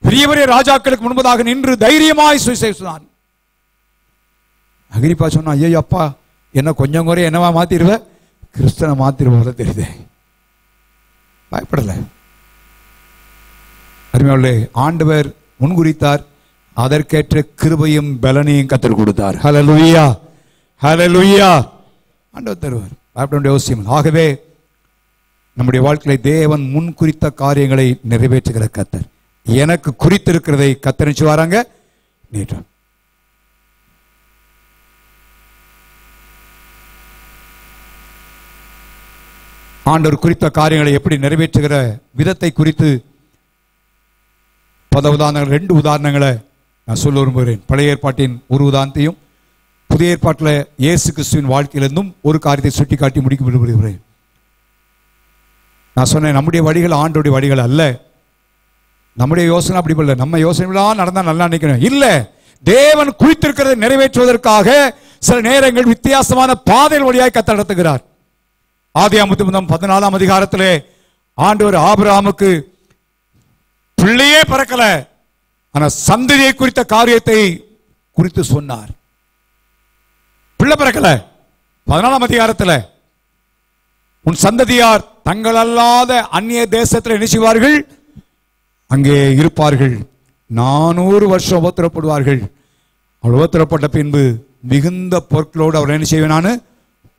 பெரிய பெரிய ராஜாக்களுக்கு முன்பதாக நின்று தைரியமாய் சொன்னான். அகிரிப்பா சொன்னான், ஐயோ அப்பா, என்ன கொஞ்சம் குறைய என்னவா மாத்திருவ, கிறிஸ்தனை மாத்திருவ தெரியுது. பயப்படலை. அருமையாளே, ஆண்டவர் முன்குறித்தார், அதற்கேற்ற கிருபையும் பலனையும் கத்தர் கொடுத்தார். ஹல்லேலூயா, ஹல்லேலூயா. ஆண்டவர் தருவார், பயப்பட வேண்டிய அவசியம். ஆகவே நம்முடைய வாழ்க்கையில தேவன் முன் குறித்த காரியங்களை நிறைவேற்றுகிற கத்தர். எனக்கு குறித்திருக்கிறதை கத்தர் நினைச்சு வராங்க நேற்று. ஆண்டவர் குறித்த காரியங்களை எப்படி நிறைவேற்றுகிற விதத்தை குறித்து பல உதாரணங்கள், 2 உதாரணங்களை நான் சொல்ல விரும்புகிறேன். பழைய ஏற்பாட்டின் ஒரு உதாரணத்தையும் புதிய ஏற்பாட்டில் இயேசு கிறிஸ்துவின் வாழ்க்கையிலிருந்தும் ஒரு காரியத்தை சுட்டி காட்டி முடிக்க விரும்புகிறேன். நான் சொன்னேன், நம்முடைய வழிகள் ஆண்டோடைய வழிகள் அல்ல. நம்முடைய யோசனை அப்படி இல்லை. நம்ம யோசனைலாம் நடந்தால் நல்லா நினைக்கணும் இல்லை. தேவன் குறித்திருக்கிறதை நிறைவேற்றுவதற்காக சில நேரங்கள் வித்தியாசமான பாதைகள் வழியாக கத்த நடத்துகிறார். ஆதியாகமம் 14 அதிகாரத்திலே ஆண்டவர் ஆபிரகாமுக்கு பிள்ளையே பிறக்கல, ஆனா சந்ததியை குறித்த காரியத்தை குறித்து சொன்னார். பிள்ளை பிறக்கல, 14 அதிகாரத்தில் உன் சந்ததியார் தங்கள் அல்லாத அந்நிய தேசத்தில் என்ன செய்வார்கள், அங்கே இருப்பார்கள், 400 வருஷம் உபத்திரப்படுவார்கள். அவள் உபத்திரப்பட்ட பின்பு மிகுந்த பொருட்களோடு அவர் என்ன செய்வேன் நான்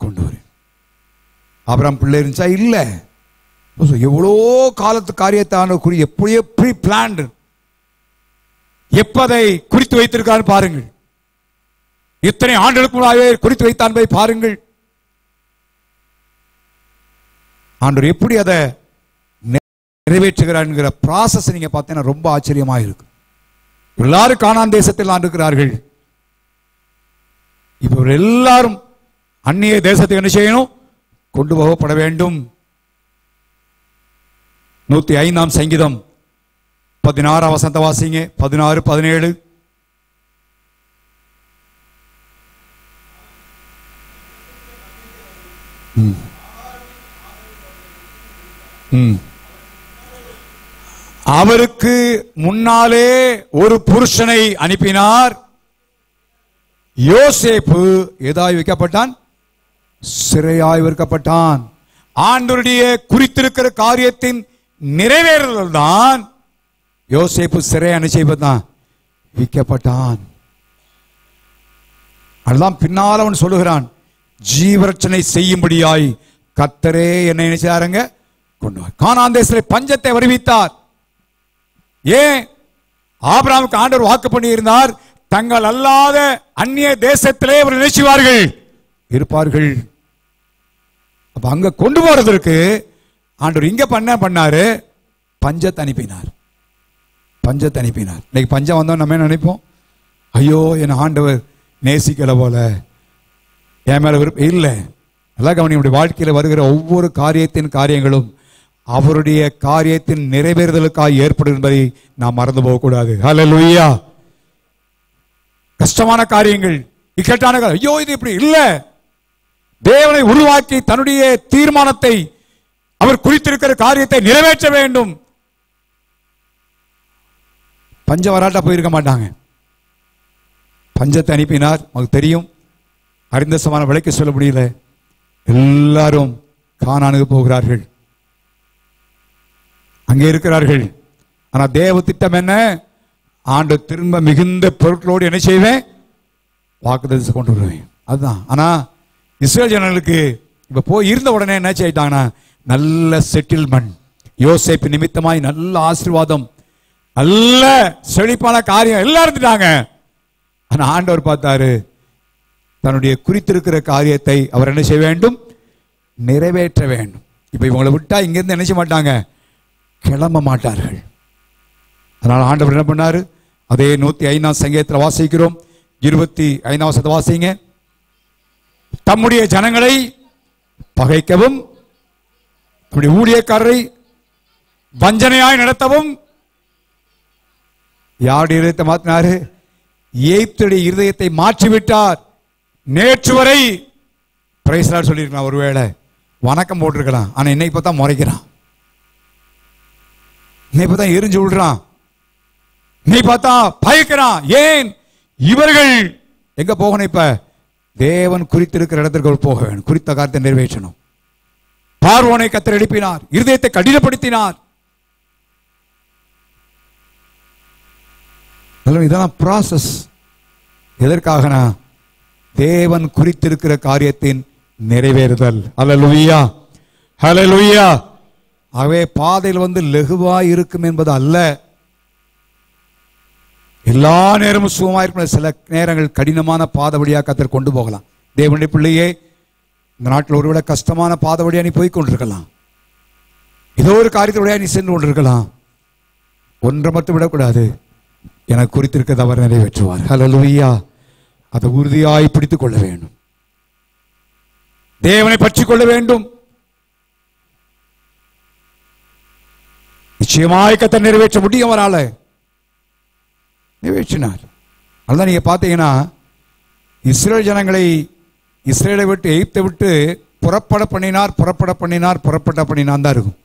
கொண்டு வரேன். ஆபிரகாம் பிள்ளை இருந்துச்சா? இல்லை. எவ்வளோ காலத்து காரியத்தான குறி எப்படி பிளான்டு, எப்பதை குறித்து வைத்திருக்கான்னு பாருங்கள். இத்தனை ஆண்டுகளுக்கு முன்னாலே குறித்து வைத்தான் போய் பாருங்கள். ஆண்டவர் எப்படி அதை நிறைவேற்றுகிறார் ப்ராசஸ் நீங்க பார்த்தீங்கன்னா ரொம்ப ஆச்சரியமாக இருக்கும். எல்லாரும் கானான் தேசத்தில் ஆண்டுகிறார்கள். இப்ப எல்லாரும் அந்நிய தேசத்துக்கு என்ன செய்யணும், கொண்டு போகப்பட வேண்டும். 105 சங்கீதம் 16 வசனத்தை வாசிங்க. 16, 17. அவருக்கு முன்னாலே ஒரு புருஷனை அனுப்பினார். யோசேப்பு எதாய் வைக்கப்பட்டான், சிறையாய் வைக்கப்பட்டான். ஆண்டவருடைய குறித்திருக்கிற காரியத்தின் நிறைவேறுதல் தான் யோசேப்பு சிறை அனுப்பிதான் விற்கப்பட்டான். அதுதான் பின்னால் அவன் சொல்லுகிறான், ஜீவரட்சணை செய்யும்படியாய் கர்த்தரே என்னை நினைச்சாருங்க கொண்டு வா. கானான் தேசத்திலே பஞ்சத்தை வருவித்தார். ஏன்? ஆபிரகாமுக்கு ஆண்டவர் வாக்கு பண்ணி இருந்தார், தங்கள் அல்லாத அந்நிய தேசத்திலே அவர் நினைச்சுவார்கள் இருப்பார்கள். அப்ப அங்க கொண்டு போறதற்கு ஆண்டவர் இங்க பண்ணாரு, பஞ்சத்தை அனுப்பினார். பஞ்சத்தை அனுப்பினார். இன்னைக்கு பஞ்சம் வந்தோம் நம்ம என்ன நினைப்போம், ஐயோ என் ஆண்டவர் நேசிக்கல போல, என் மேல விருப்பம் இல்லை. நல்லா கவனியுடைய வாழ்க்கையில் வருகிற ஒவ்வொரு காரியங்களும் அவருடைய காரியத்தின் நிறைவேறுதலுக்காக ஏற்படும் என்பதை நாம் மறந்து போகக்கூடாது. ஹல்லேலூயா. கஷ்டமான காரியங்கள், இக்கட்டான காரியம், ஐயோ இது இப்படி இல்ல. தேவனை உருவாக்கி தன்னுடைய தீர்மானத்தை, அவர் குறித்திருக்கிற காரியத்தை நிறைவேற்ற வேண்டும். பஞ்சம் வராட்டா போயிருக்க மாட்டாங்க. பஞ்சத்தை அனுப்பினார். நமக்கு தெரியும், அறிந்த சமான விலைக்கு சொல்ல முடியல. எல்லாரும் கானானுக்கு போகிறார்கள், அங்கே இருக்கிறார்கள். ஆனா தேவ திட்டம் என்ன? ஆண்டு திரும்ப மிகுந்த பொருட்களோடு என்ன செய்வேன்? வாக்குத்தத்தத்தை கொண்டு வருவேன். அதுதான். ஆனா இஸ்ரேல் ஜனங்களுக்கு இப்ப போய் இருந்த உடனே என்ன செய்தாங்கன்னா, நல்ல செட்டில்மெண்ட், யோசேப்பு நிமித்தமாய் நல்ல ஆசீர்வாதம், நல்ல செழிப்பான காரியம் எல்லாம் இருந்துட்டாங்க. ஆனா ஆண்டவர் பார்த்தாரு, தன்னுடைய குறித்திருக்கிற காரியத்தை அவர் என்ன செய்ய வேண்டும்? நிறைவேற்ற வேண்டும். இப்ப இவங்களை விட்டா இங்கிருந்து என்ன செய்ய மாட்டாங்க, கிளம்ப மாட்டார்கள். அதனால ஆண்டவர் என்ன பண்ணாரு? அதே 105ஆம் சங்கீதத்தில் வாசிக்கிறோம், 25ஆம் வசனத்தை வாசிங்க. தம்முடைய ஜனங்களை பகைக்கவும், தம்முடைய ஊழியக்காரரை வஞ்சனையாய் நடத்தவும் யாருடைய இருதயத்தை மாற்றினாரு? எகிப்துடைய இருதயத்தை மாற்றிவிட்டார். நேற்று வரை பிரைஸ் லார்ட் சொல்லியிருக்கலாம், ஒருவேளை வணக்கம் போட்டிருக்கலாம். ஆனா இன்னைக்கு பார்த்தா முறைக்கிறான், இன்னைக்கு பார்த்தா எரிஞ்சு விடுறான், இன்னைக்கு பார்த்தா பயக்கிறான். ஏன்? இவர்கள் எங்க போகணும்? இப்ப தேவன் குறித்திருக்கிற இடத்திற்கு போக வேண்டும், குறித்த காரியத்தை நிறைவேற்றணும். பார்வோனை கர்த்தர் எழுப்பினார், இருதயத்தை கடினப்படுத்தினார். இதெல்லாம் ப்ராசஸ். எதற்காகனா தேவன் குறித்திருக்கிற காரியத்தின் நிறைவேறுதல். ஹல்லேலூயா, ஹல்லேலூயா. ஆகவே பாதையில் லகுவாய் இருக்கும் என்பது அல்ல, எல்லா நேரமும் சுகமாக இருக்கும். சில நேரங்கள் கடினமான பாதை வழியாக கர்த்தர் கொண்டு போகலாம். தேவனுடைய பிள்ளையே, இந்த நாட்டில் ஒருவேளை கஷ்டமான பாதை வழியா நீ போய் கொண்டிருக்கலாம், ஏதோ ஒரு காரியத்தை வழியா நீ சென்று கொண்டிருக்கலாம். ஒன்றை மட்டும் விடக்கூடாது, எனக்கு குறித்திருக்கிறது அவர் நிறைவேற்றுவார். ஹல்லேலூயா. அதை உறுதியாய் பிடித்துக் கொள்ள வேண்டும், தேவனை பற்றிக் கொள்ள வேண்டும். நிச்சயமாய் கர்த்தர் நிறைவேற்ற முடியும், அவரால் நிறைவேற்றினார். அதுதான் நீங்க பார்த்தீங்கன்னா, இஸ்ரேல் ஜனங்களை இஸ்ரேலை விட்டு எகிப்தை விட்டு புறப்பட பண்ணினார் தான் இருக்கும்.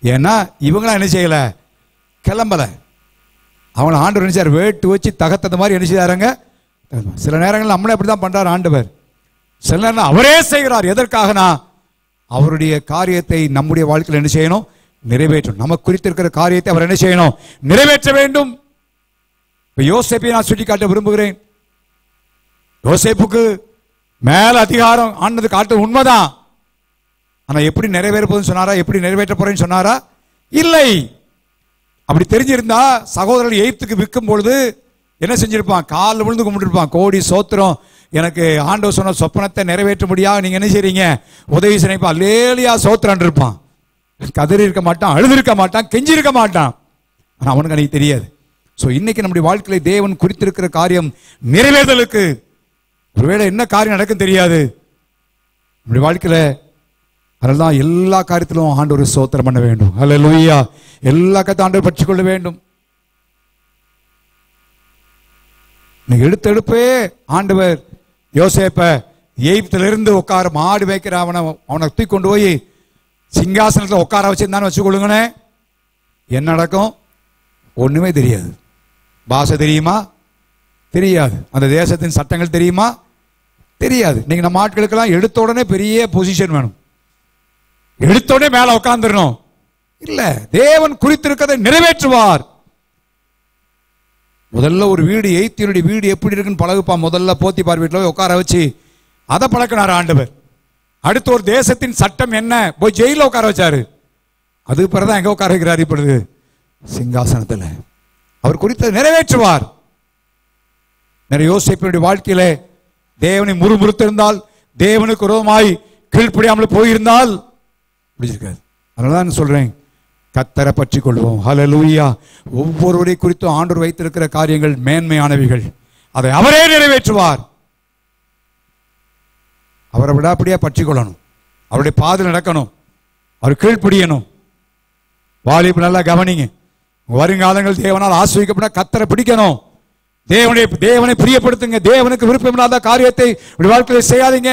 ஏன்னா இவங்களாம் என்ன செய்யல, கிளம்பல. அவங்களை ஆண்டவர் நினைச்சார், வேட்டு வச்சு தகத்தது மாதிரி என்ன செய்தாருங்க. சில நேரங்கள் நம்மளே அப்படிதான் பண்றார் ஆண்டவர். சில நேரம் அவரே செய்கிறார். எதற்காகனா அவருடைய காரியத்தை நம்முடைய வாழ்க்கையில் என்ன செய்யணும்? நிறைவேற்றணும். நமக்கு குறித்திருக்கிற காரியத்தை அவர் என்ன செய்யணும்? நிறைவேற்ற வேண்டும். யோசேப்பை நான் சுட்டிக்காட்ட விரும்புகிறேன். யோசேப்புக்கு மேல அதிகாரம் ஆனது காட்டு உண்மைதான். ஆனா எப்படி நிறைவேற போகுதுன்னு சொன்னாரா? எப்படி நிறைவேற்ற போறேன்னு சொன்னாரா? இல்லை. அப்படி தெரிஞ்சிருந்தா சகோதரர்கள் எகிப்துக்கு விற்கும் பொழுது என்ன செஞ்சிருப்பான்? காலில் விழுந்து கும்பிட்டுருப்பான். கோடி சோத்திரம், எனக்கு ஆண்டவர் சொன்ன சொப்பனத்தை நிறைவேற்ற முடியாது, நீங்க என்ன செய்றீங்க? உதவி செய்யப்பா, லேலியா சோத்திரன் இருப்பான். கதறி இருக்க மாட்டான், அழுது மாட்டான், கெஞ்சி இருக்க மாட்டான். ஆனா அவனுக்கு அன்னைக்கு தெரியாது. சோ இன்னைக்கு நம்முடைய வாழ்க்கையில தேவன் குறித்திருக்கிற காரியம் நிறைவேறுதலுக்கு ஒருவேளை என்ன காரியம் நடக்கும் தெரியாது நம்முடைய வாழ்க்கையில. அதனால்தான் எல்லா காரியத்திலும் ஆண்டவர் ஸ்தோத்திரம் பண்ண வேண்டும். ஹல்லேலூயா. எல்லா காரியத்தையும் ஆண்டவர் பற்றிக் கொள்ள வேண்டும். நீங்க எடுப்பே ஆண்டவர் யோசேப்ப எகிப்திலிருந்து உட்கார மாடு வைக்கிற அவனை தூக்கி கொண்டு போய் சிங்காசனத்தில் உட்கார வச்சிருந்தான்னு வச்சுக்கொள்ளுங்கண்ணே, என்ன நடக்கும்? ஒண்ணுமே தெரியாது. பாஷை தெரியுமா? தெரியாது. அந்த தேசத்தின் சட்டங்கள் தெரியுமா? தெரியாது. நீங்க நம்ம ஆட்களுக்கெல்லாம் எடுத்த உடனே பெரிய பொசிஷன் வேணும், எடுத்த உடனே மேல உட்கார்ந்துடணும். இல்ல, தேவன் குறித்திருக்கதை நிறைவேற்றுவார். முதல்ல ஒரு வீடு, எகிப்தியருடைய வீடு எப்படி இருக்குன்னு பழகுப்பா. முதல்ல போத்திபார் வீட்டில் உட்கார வச்சு அதை பழக்கினார் ஆண்டவர். அடுத்து ஒரு தேசத்தின் சட்டம் என்ன, போய் ஜெயில உட்கார வச்சாரு. அதுக்கு பிறகுதான் எங்க உட்கார வைக்கிறார்? இப்பொழுது சிங்காசனத்தில். அவர் குறித்து நிறைவேற்றுவார். நிறைய யோசேப்பினுடைய வாழ்க்கையில தேவனை முறுமுறுத்திருந்தால், தேவனுக்கு விரோதமாய் கீழ்ப்படியாமல் போயிருந்தால் பிடிச்சிருக்காது. அதனால சொல்றேன், கர்த்தரை பற்றி கொள்வோம். ஹல்லேலூயா. ஒவ்வொருவரை குறித்தும் ஆண்டவர் வைத்திருக்கிற காரியங்கள் மேன்மையானவைகள், அதை அவரே நிறைவேற்றுவார். அவரை விடாப்படியா பற்றி கொள்ளணும், அவருடைய பாதையில் நடக்கணும், அவர் கீழ்ப்படியணும். வாலிபு நல்லா கவனிங்க. வருங்காலங்கள் தேவனால் ஆசீர்வதிக்கப்பட்ட கர்த்தரை பிடிக்கணும். தேவனை பிரியப்படுத்துங்க. தேவனுக்கு விருப்பமில்லாத காரியத்தை வாழ்க்கையில் செய்யாதீங்க.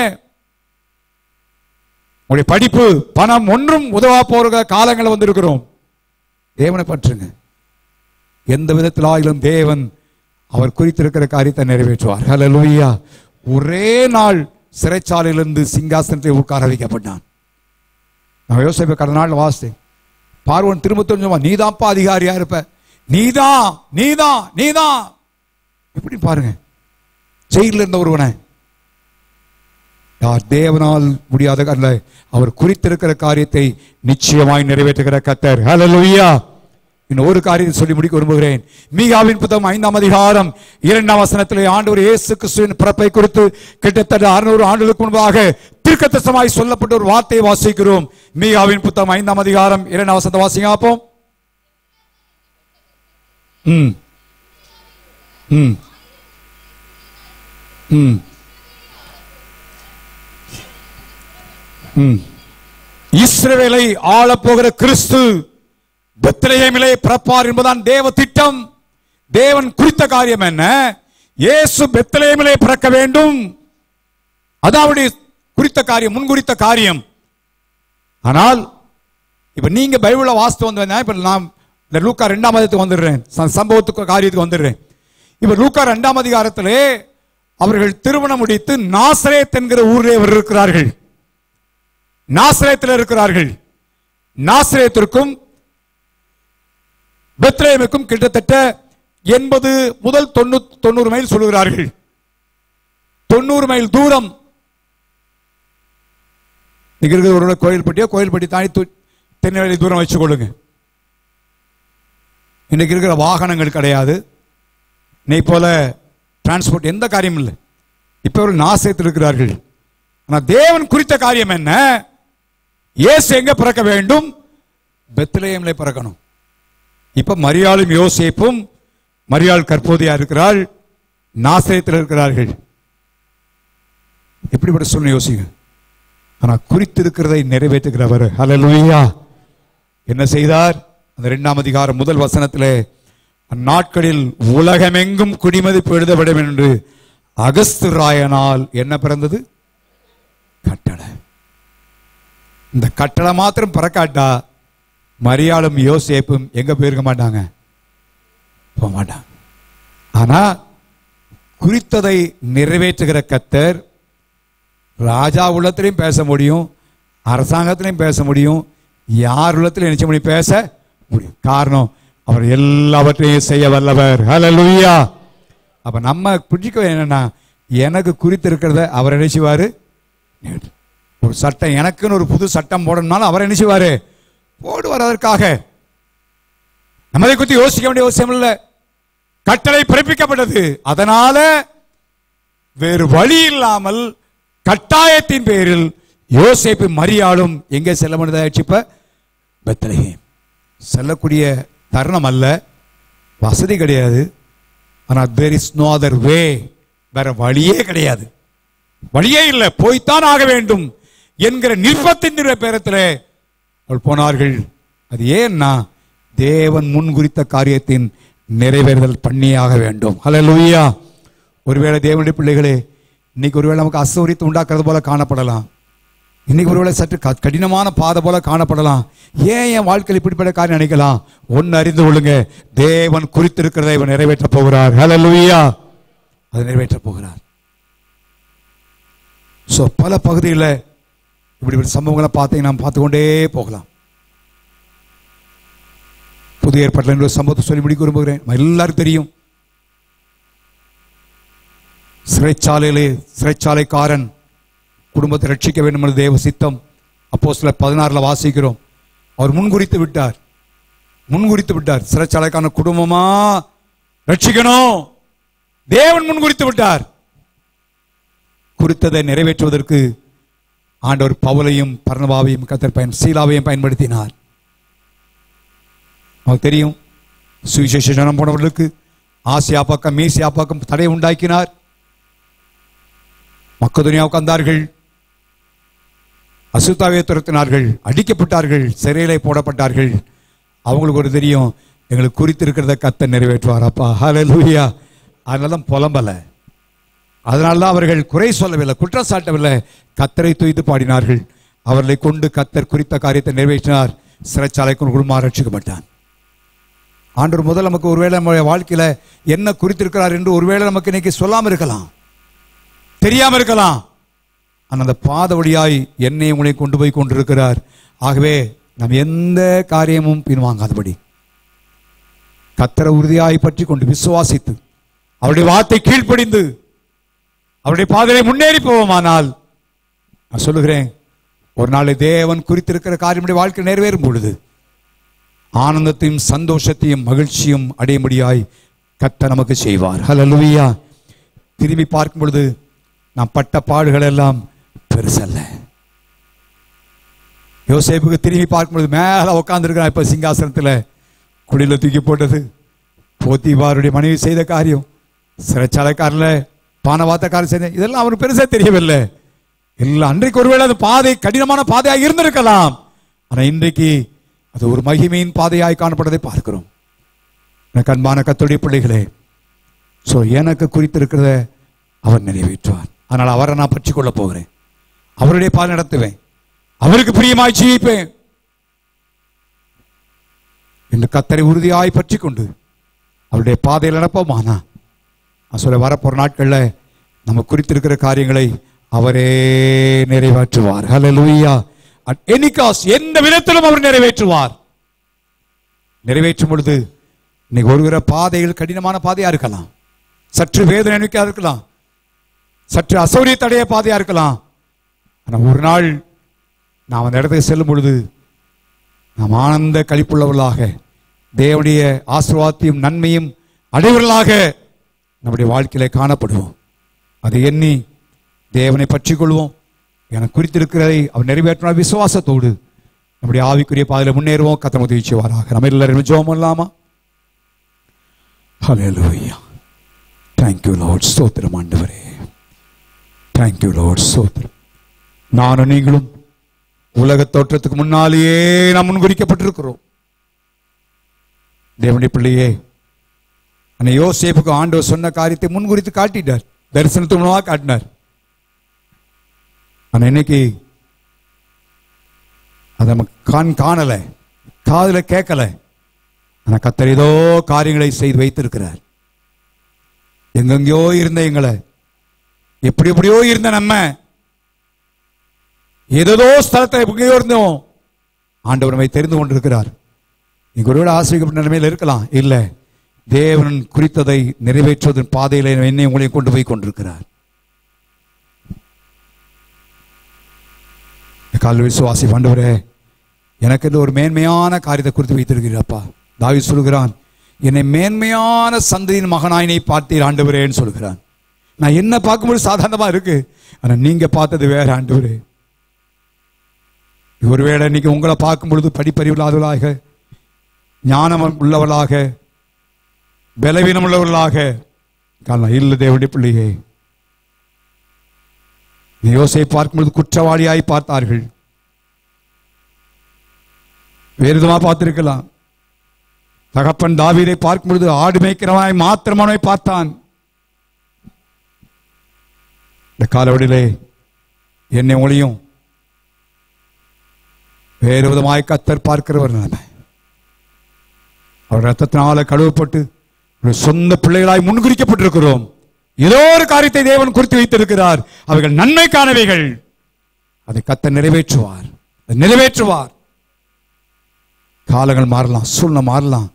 உங்களுடைய படிப்பு, பணம் ஒன்றும் உதவா போற காலங்கள் வந்திருக்கிறோம். தேவனை பற்றுங்க. எந்த விதத்திலாயிலும் தேவன் அவர் குறித்திருக்கிற காரியத்தை நிறைவேற்றுவார். ஹல்லேலூயா. ஒரே நாள் சிறைச்சாலையிலிருந்து சிங்காசனத்தை உட்கார வைக்கப்பட்டான். நான் யோசிப்ப கடந்த நாள் வாசித்தேன். பார்வோன் திரும்ப சொல்லுவா, நீதான்ப்பா அதிகாரியா இருப்ப, நீதான் நீதான் நீதான். எப்படி பாருங்க, ஜெயில இருந்த ஒருவனை யார் தேவனால் முடியாத அல்ல, அவர் குறித்திருக்கிற காரியத்தை நிச்சயமாய் நிறைவேற்றுகிற கர்த்தர். ஹல்லேலூயா. இன்னும் ஒரு காரியத்தை சொல்லி முடிக்க விரும்புகிறேன். மீகாவின் புத்தகம் 5ஆம் அதிகாரம் 2ஆம் வசனத்திலே ஆண்டவர் இயேசு கிறிஸ்துவின் பிறப்பை குறித்து கிட்டத்தட்ட 600 ஆண்டுகளுக்கு முன்பாக தீர்க்கதரிசனமாய் சொல்லப்பட்ட ஒரு வார்த்தையை வாசிக்கிறோம். மீகாவின் புத்தகம் 5ஆம் அதிகாரம் 2ஆம் வசனத்தை வாசிங்க பார்ப்போம். இஸ்ரவேலை ஆளப்போகிற கிறிஸ்து பெத்லகேமிலே பிறப்பார் என்பதான் தேவ திட்டம். தேவன் குறித்த காரியம் என்ன? இயேசு பெத்லகேமிலே பிறக்க வேண்டும். அதாவது குறித்த காரியம், முன்குறித்த காரியம். ஆனால் இப்ப நீங்க பைபிளை வாசித்து வந்தா, இப்ப நான் லூக்கா 2ஆம் அதிகாரத்துக்கு வந்துடுறேன், சம்பவத்துக்கு காரியத்துக்கு வந்துடுறேன். இப்ப லூக்கா 2ஆம் அதிகாரத்திலே அவர்கள் திருமணம் முடித்து நாசரேத் என்கிற ஊரிலே இருக்கிறார்கள். நாசரேத்தில் இருக்கிறார்கள். நாசரேத்திற்கும் பெத்லகேமுக்கும் கிட்டத்தட்ட 80 முதல் 90 மைல் சொல்லுகிறார்கள். 90 மைல் தூரம். ஒரு கோயில்பட்டி தாண்டி தென்னிலை தூரம் வச்சு கொள்ளுங்க. இன்னைக்கு இருக்கிற வாகனங்கள் கிடையாது, இன்னைக்கு போல டிரான்ஸ்போர்ட் எந்த காரியமும் இல்லை. இப்ப ஒரு நாசரேத்தில் இருக்கிறார்கள். ஆனால் தேவன் குறித்த காரியம் என்ன? இயேசு எங்க பிறக்க வேண்டும்? பெத்லகேமிலே பிறக்கணும். இப்ப மரியாளும் யோசேப்பும், மரியாள் கற்போதையா இருக்கிறாள், நாசரேத்தில் இருக்கிறார்கள். எப்படிப்பட்ட சூழ்நிலை யோசிங்க. ஆனா குறித்திருக்கிறதை நிறைவேற்றுகிறவர். ஹல்லேலூயா. என்ன செய்தார்? அந்த 2ஆம் அதிகாரம் முதல் வசனத்திலே, அந்நாட்களில் உலகமெங்கும் குடிமதிப்பு எழுதப்படும் என்று அகஸ்து ராயனால் என்ன பிறந்தது? கட்டளை. இந்த கட்டளை மாத்திரம் பிறக்காட்டா மரியாளும் யோசேப்பும் எங்க போயிருக்க மாட்டாங்க, போக மாட்டாங்க. ஆனா குறித்ததை நிறைவேற்றுகிற கர்த்தர் ராஜா உள்ளத்திலையும் பேச முடியும், அரசாங்கத்திலையும் பேச முடியும், யார் உள்ளத்திலையும் நினைச்ச முடியும், பேச முடியும். காரணம், அவர் எல்லாவற்றையும் செய்ய வல்லவர். ஹல்லேலூயா. அப்ப நம்ம புரிஞ்சுக்க என்னன்னா, எனக்கு குறித்திருக்கிறத அவர் நினைச்சுவாரு. ஒரு சட்டம், எனக்குன்னு ஒரு புது சட்டம் போடணும்னாலும் அவர் நினைச்சுவாரு, போடுவார். அதற்காக நம்மதை குறித்து யோசிக்க வேண்டிய அவசியம் இல்லை. கட்டளை பிறப்பிக்கப்பட்டது. அதனால வேறு வழி இல்லாமல் கட்டாயத்தின் பேரில் யோசேப்பு மரியாளும் எங்கே செல்ல முடியாத பெத்லகேம் செல்லக்கூடிய தருணம் அல்ல, வசதி கிடையாது. ஆனால் there is no other way, வேற வழியே கிடையாது, வழியே இல்லை, போய்த்தான் ஆக வேண்டும் என்கிற நிர்பத்தின் பேரத்தில் அவள் போனார்கள். அது ஏன்னா தேவன் முன்குறித்த காரியத்தின் நிறைவேறுதல் பண்ணியாக வேண்டும். ஹல்லேலூயா. ஒருவேளை தேவனுடைய பிள்ளைகளே, இன்னைக்கு ஒருவேளை நமக்கு அசௌகரியத்தை உண்டாக்குறது போல காணப்படலாம், இன்னைக்கு ஒருவேளை சற்று கடினமான பாதை போல காணப்படலாம். ஏன் என் வாழ்க்கையில் இப்படிப்பட்ட காரியம் நினைக்கலாம்? ஒன்னு அறிந்து கொள்ளுங்க, தேவன் குறித்திருக்கிறதை இவன் நிறைவேற்ற போகிறார். ஹல்லேலூயா. அதை நிறைவேற்ற போகிறார். சோ பல பகுதியில் இப்படி சம்பவங்களை பார்த்தீங்கன்னா நாம் பார்த்து கொண்டே போகலாம். புதிய ஏற்பாட்டில் என்ற சம்பவத்தை சொல்லி முடிக்க விரும்புகிறேன். எல்லாரும் தெரியும், சிறைச்சாலைக்காரன் குடும்பத்தை ரட்சிக்க வேண்டும் என்ற தேவ சித்தம். அப்போஸ்தலர் 16 வாசிக்கிறோம். அவர் முன்குறித்து விட்டார். சிறைச்சாலைக்கான குடும்பமா ரட்சிக்கணும், தேவன் முன்குறித்து விட்டார். குறித்ததை நிறைவேற்றுவதற்கு ஆண்டவர் பவுலையும் பர்னபாவையும் கர்த்தர் சீலாவையும் பயன்படுத்தினார். நமக்கு தெரியும், சுவிசேஷ ஜனம் போனவர்களுக்கு ஆசியா பக்கம் மேசியா பக்கம் தடை உண்டாக்கினார். மக்கதுனியாவுக்கு வந்தார்கள், அசுத்தாவை துரத்தினார்கள், அடிக்கப்பட்டார்கள், சிறையிலே போடப்பட்டார்கள். அவங்களுக்கு ஒரு தெரியும், எங்களுக்கு குறித்திருக்கிறத கர்த்தர் நிறைவேற்றுவார். அப்பா ஹல்லேலூயா. அதனால புலம்பல, அதனால அவர்கள் குறை சொல்லவில்லை, குற்றம் சாட்டவில்லை, கர்த்தரை துதித்து பாடினார்கள். அவர்களை கொண்டு கர்த்தர் குறித்த காரியத்தை நிறைவேற்றினார். சிறைச்சாலைக்கு குடும்பமாக ரட்சிக்கப்பட்டான். ஆண்டவர் முதல் நமக்கு ஒருவேளை நம்முடைய வாழ்க்கையில என்ன குறித்திருக்கிறார் என்று ஒருவேளை நமக்கு இன்னைக்கு சொல்லாமல் இருக்கலாம், தெரியாம இருக்கலாம். ஆனால் அந்த பாத வழியாய் என்னை உங்களை கொண்டு போய் கொண்டிருக்கிறார். ஆகவே நாம் எந்த காரியமும் பின்வாங்காதபடி கர்த்தரை உறுதியாய் பற்றி கொண்டு விசுவாசித்து அவருடைய வார்த்தை கீழ்ப்படிந்து அவருடைய பாதையை முன்னேறி போவோமானால், நான் சொல்லுகிறேன், ஒரு நாளை தேவன் குறித்திருக்கிற காரியம் வாழ்க்கை நிறைவேறும் பொழுது ஆனந்தத்தையும் சந்தோஷத்தையும் மகிழ்ச்சியும் அடையும்படியாய் கர்த்தர் நமக்கு செய்வார். ஹல்லேலூயா. திரும்பி பார்க்கும் பொழுது நாம் பட்ட பாடுகள் எல்லாம் பெருசல்ல. யோசேப்புக்கு திரும்பி பார்க்கும் பொழுது மேல உட்கார்ந்து இருக்கிறான், இப்ப சிங்காசனத்துல குடியில தூக்கி போட்டது போத்திபாருடைய மனைவி செய்த காரியம், சிறைச்சாலைக்காரில் பானவாத்தக்காரர் செய்த, இதெல்லாம் அவருக்கு பெருசா தெரியவில்லை. எல்லாம் அன்றைக்கு ஒருவேளை அது பாதை கடினமான பாதையாக இருந்திருக்கலாம். ஆனா இன்றைக்கு அது ஒரு மகிமையின் பாதையாய் காணப்படுவதை பார்க்கிறோம். எனக்கு அன்பான கர்த்தருடைய பிள்ளைகளே, எனக்கு குறித்திருக்கிறத அவர் நிறைவேற்றுவார். அதனால் அவரை நான் பற்றி கொள்ள போகிறேன், அவருடைய பாதை நடத்துவேன், அவருக்கு பிரியமாய் ஜீவிப்பேன் என்று கர்த்தரை உறுதியாய் பற்றி கொண்டு அவருடைய பாதையில் நடப்போமானா, வரப்போற நாட்களில் நம்ம குறித்திருக்கிற காரியங்களை அவரே நிறைவேற்றுவார். ஹல்லேலூயா. அட் எனி காஸ்ட், எந்த விதத்திலும் அவர் நிறைவேற்றுவார். நிறைவேற்றும் பொழுது இன்னைக்கு ஒருவித பாதைகள் கடினமான பாதையா இருக்கலாம், சற்று வேதனை அனுப்பிக்கா இருக்கலாம், சற்று அசௌரியத்தடைய பாதையா இருக்கலாம். ஆனால் ஒரு நாள் நாம் அந்த இடத்துக்கு செல்லும் பொழுது நாம் ஆனந்த களிப்புள்ளவர்களாக தேவனுடைய ஆசீர்வாதத்தையும் நன்மையும் அடைவர்களாக நம்முடைய வாழ்க்கையில காணப்படுவோம். அதை எண்ணி தேவனை பற்றி கொள்வோம். எனக்கு குறித்திருக்கிறதை அவர் நிறைவேற்றினார் விசுவாசத்தோடு நம்முடைய ஆவிக்குரிய பாதையில் முன்னேறுவோம். கர்த்தர் உதவி செய்வாராக. நம்ம எல்லாரும் ஜெபம் பண்ணலாமா? ஹல்லேலூயா. Thank you Lord. ஸ்தோத்திரம் ஆண்டவரே. Thank you Lord. ஸ்தோத்திரம். நானும் நீங்களும் உலக தோற்றத்துக்கு முன்னாலேயே நாம் முன்குறிக்கப்பட்டிருக்கிறோம். தேவனுடைய பிள்ளையே, அந்த யோசேப்புக்கு ஆண்டவர் சொன்ன காரியத்தை முன்குறித்து காட்டிட்டார், தரிசனத்து மூலமாக காட்டினார். ஆனா இன்னைக்கு அதை நம்ம காணல, காதுல கேட்கல. ஆனா கர்த்தர் ஏதோ காரியங்களை செய்து வைத்திருக்கிறார். எங்கெங்கயோ இருந்த எங்களை, எப்படி எப்படியோ இருந்த நம்ம, ஏதோ ஸ்தலத்தை எங்கேயோ இருந்தோம், ஆண்டவர் நம்மை தெரிந்து கொண்டிருக்கிறார். நீங்க ஒருவேளை ஆசிரியப்பட்ட நிலைமையில் இருக்கலாம். இல்லை, தேவன் குறித்ததை நிறைவேற்றுவதன் பாதையில் என்னை உங்களையும் கொண்டு போய் கொண்டிருக்கிறார். கால் விசுவாசி ஆண்டவரே, எனக்கு இந்த ஒரு மேன்மையான காரியத்தை குறித்து வைத்திருக்கிறப்பா. தாவீது சொல்கிறான், என்னை மேன்மையான சந்ததியின் மகனாயினை பார்த்தீர் ஆண்டவரேன்னு சொல்கிறான். நான் என்ன பார்க்கும்போது சாதாரணமா இருக்கு, ஆனா நீங்க பார்த்தது வேற ஆண்டவரே. ஒருவேளை இன்னைக்கு உங்களை பார்க்கும் பொழுது படிப்பறிவில்லாதவர்களாக, ஞானம் உள்ளவர்களாக, பலவீனம் உள்ளவர்களாக இல்லை. தேவனுடைய பிள்ளையே, யோசேப்பை பார்க்கும்பொழுது குற்றவாளியாய் பார்த்தார்கள், வேறு விதமா பார்த்திருக்கலாம். தகப்பன் தாவீதை பார்க்கும் பொழுது ஆடு மேய்க்கிறவனாய் மாத்திரமானவை பார்த்தான். இந்த காலவெளியிலே என்னை ஒளியும் வேறு விதமாய் கர்த்தர் பார்க்கிறவர் நிலைமை. அவர் ரத்தத்தினால கழுவப்பட்டு சொந்த பிள்ளைகளாய் முன்குறிக்கப்பட்டிருக்கிறோம். ஏதோ ஒரு காரியத்தை தேவன் குறித்து வைத்திருக்கிறார். அவைகள் நன்மைக்கானவைகள். அதை கர்த்தர் நிறைவேற்றுவார், நிறைவேற்றுவார். காலங்கள் மாறலாம், சூழ்நிலை மாறலாம்,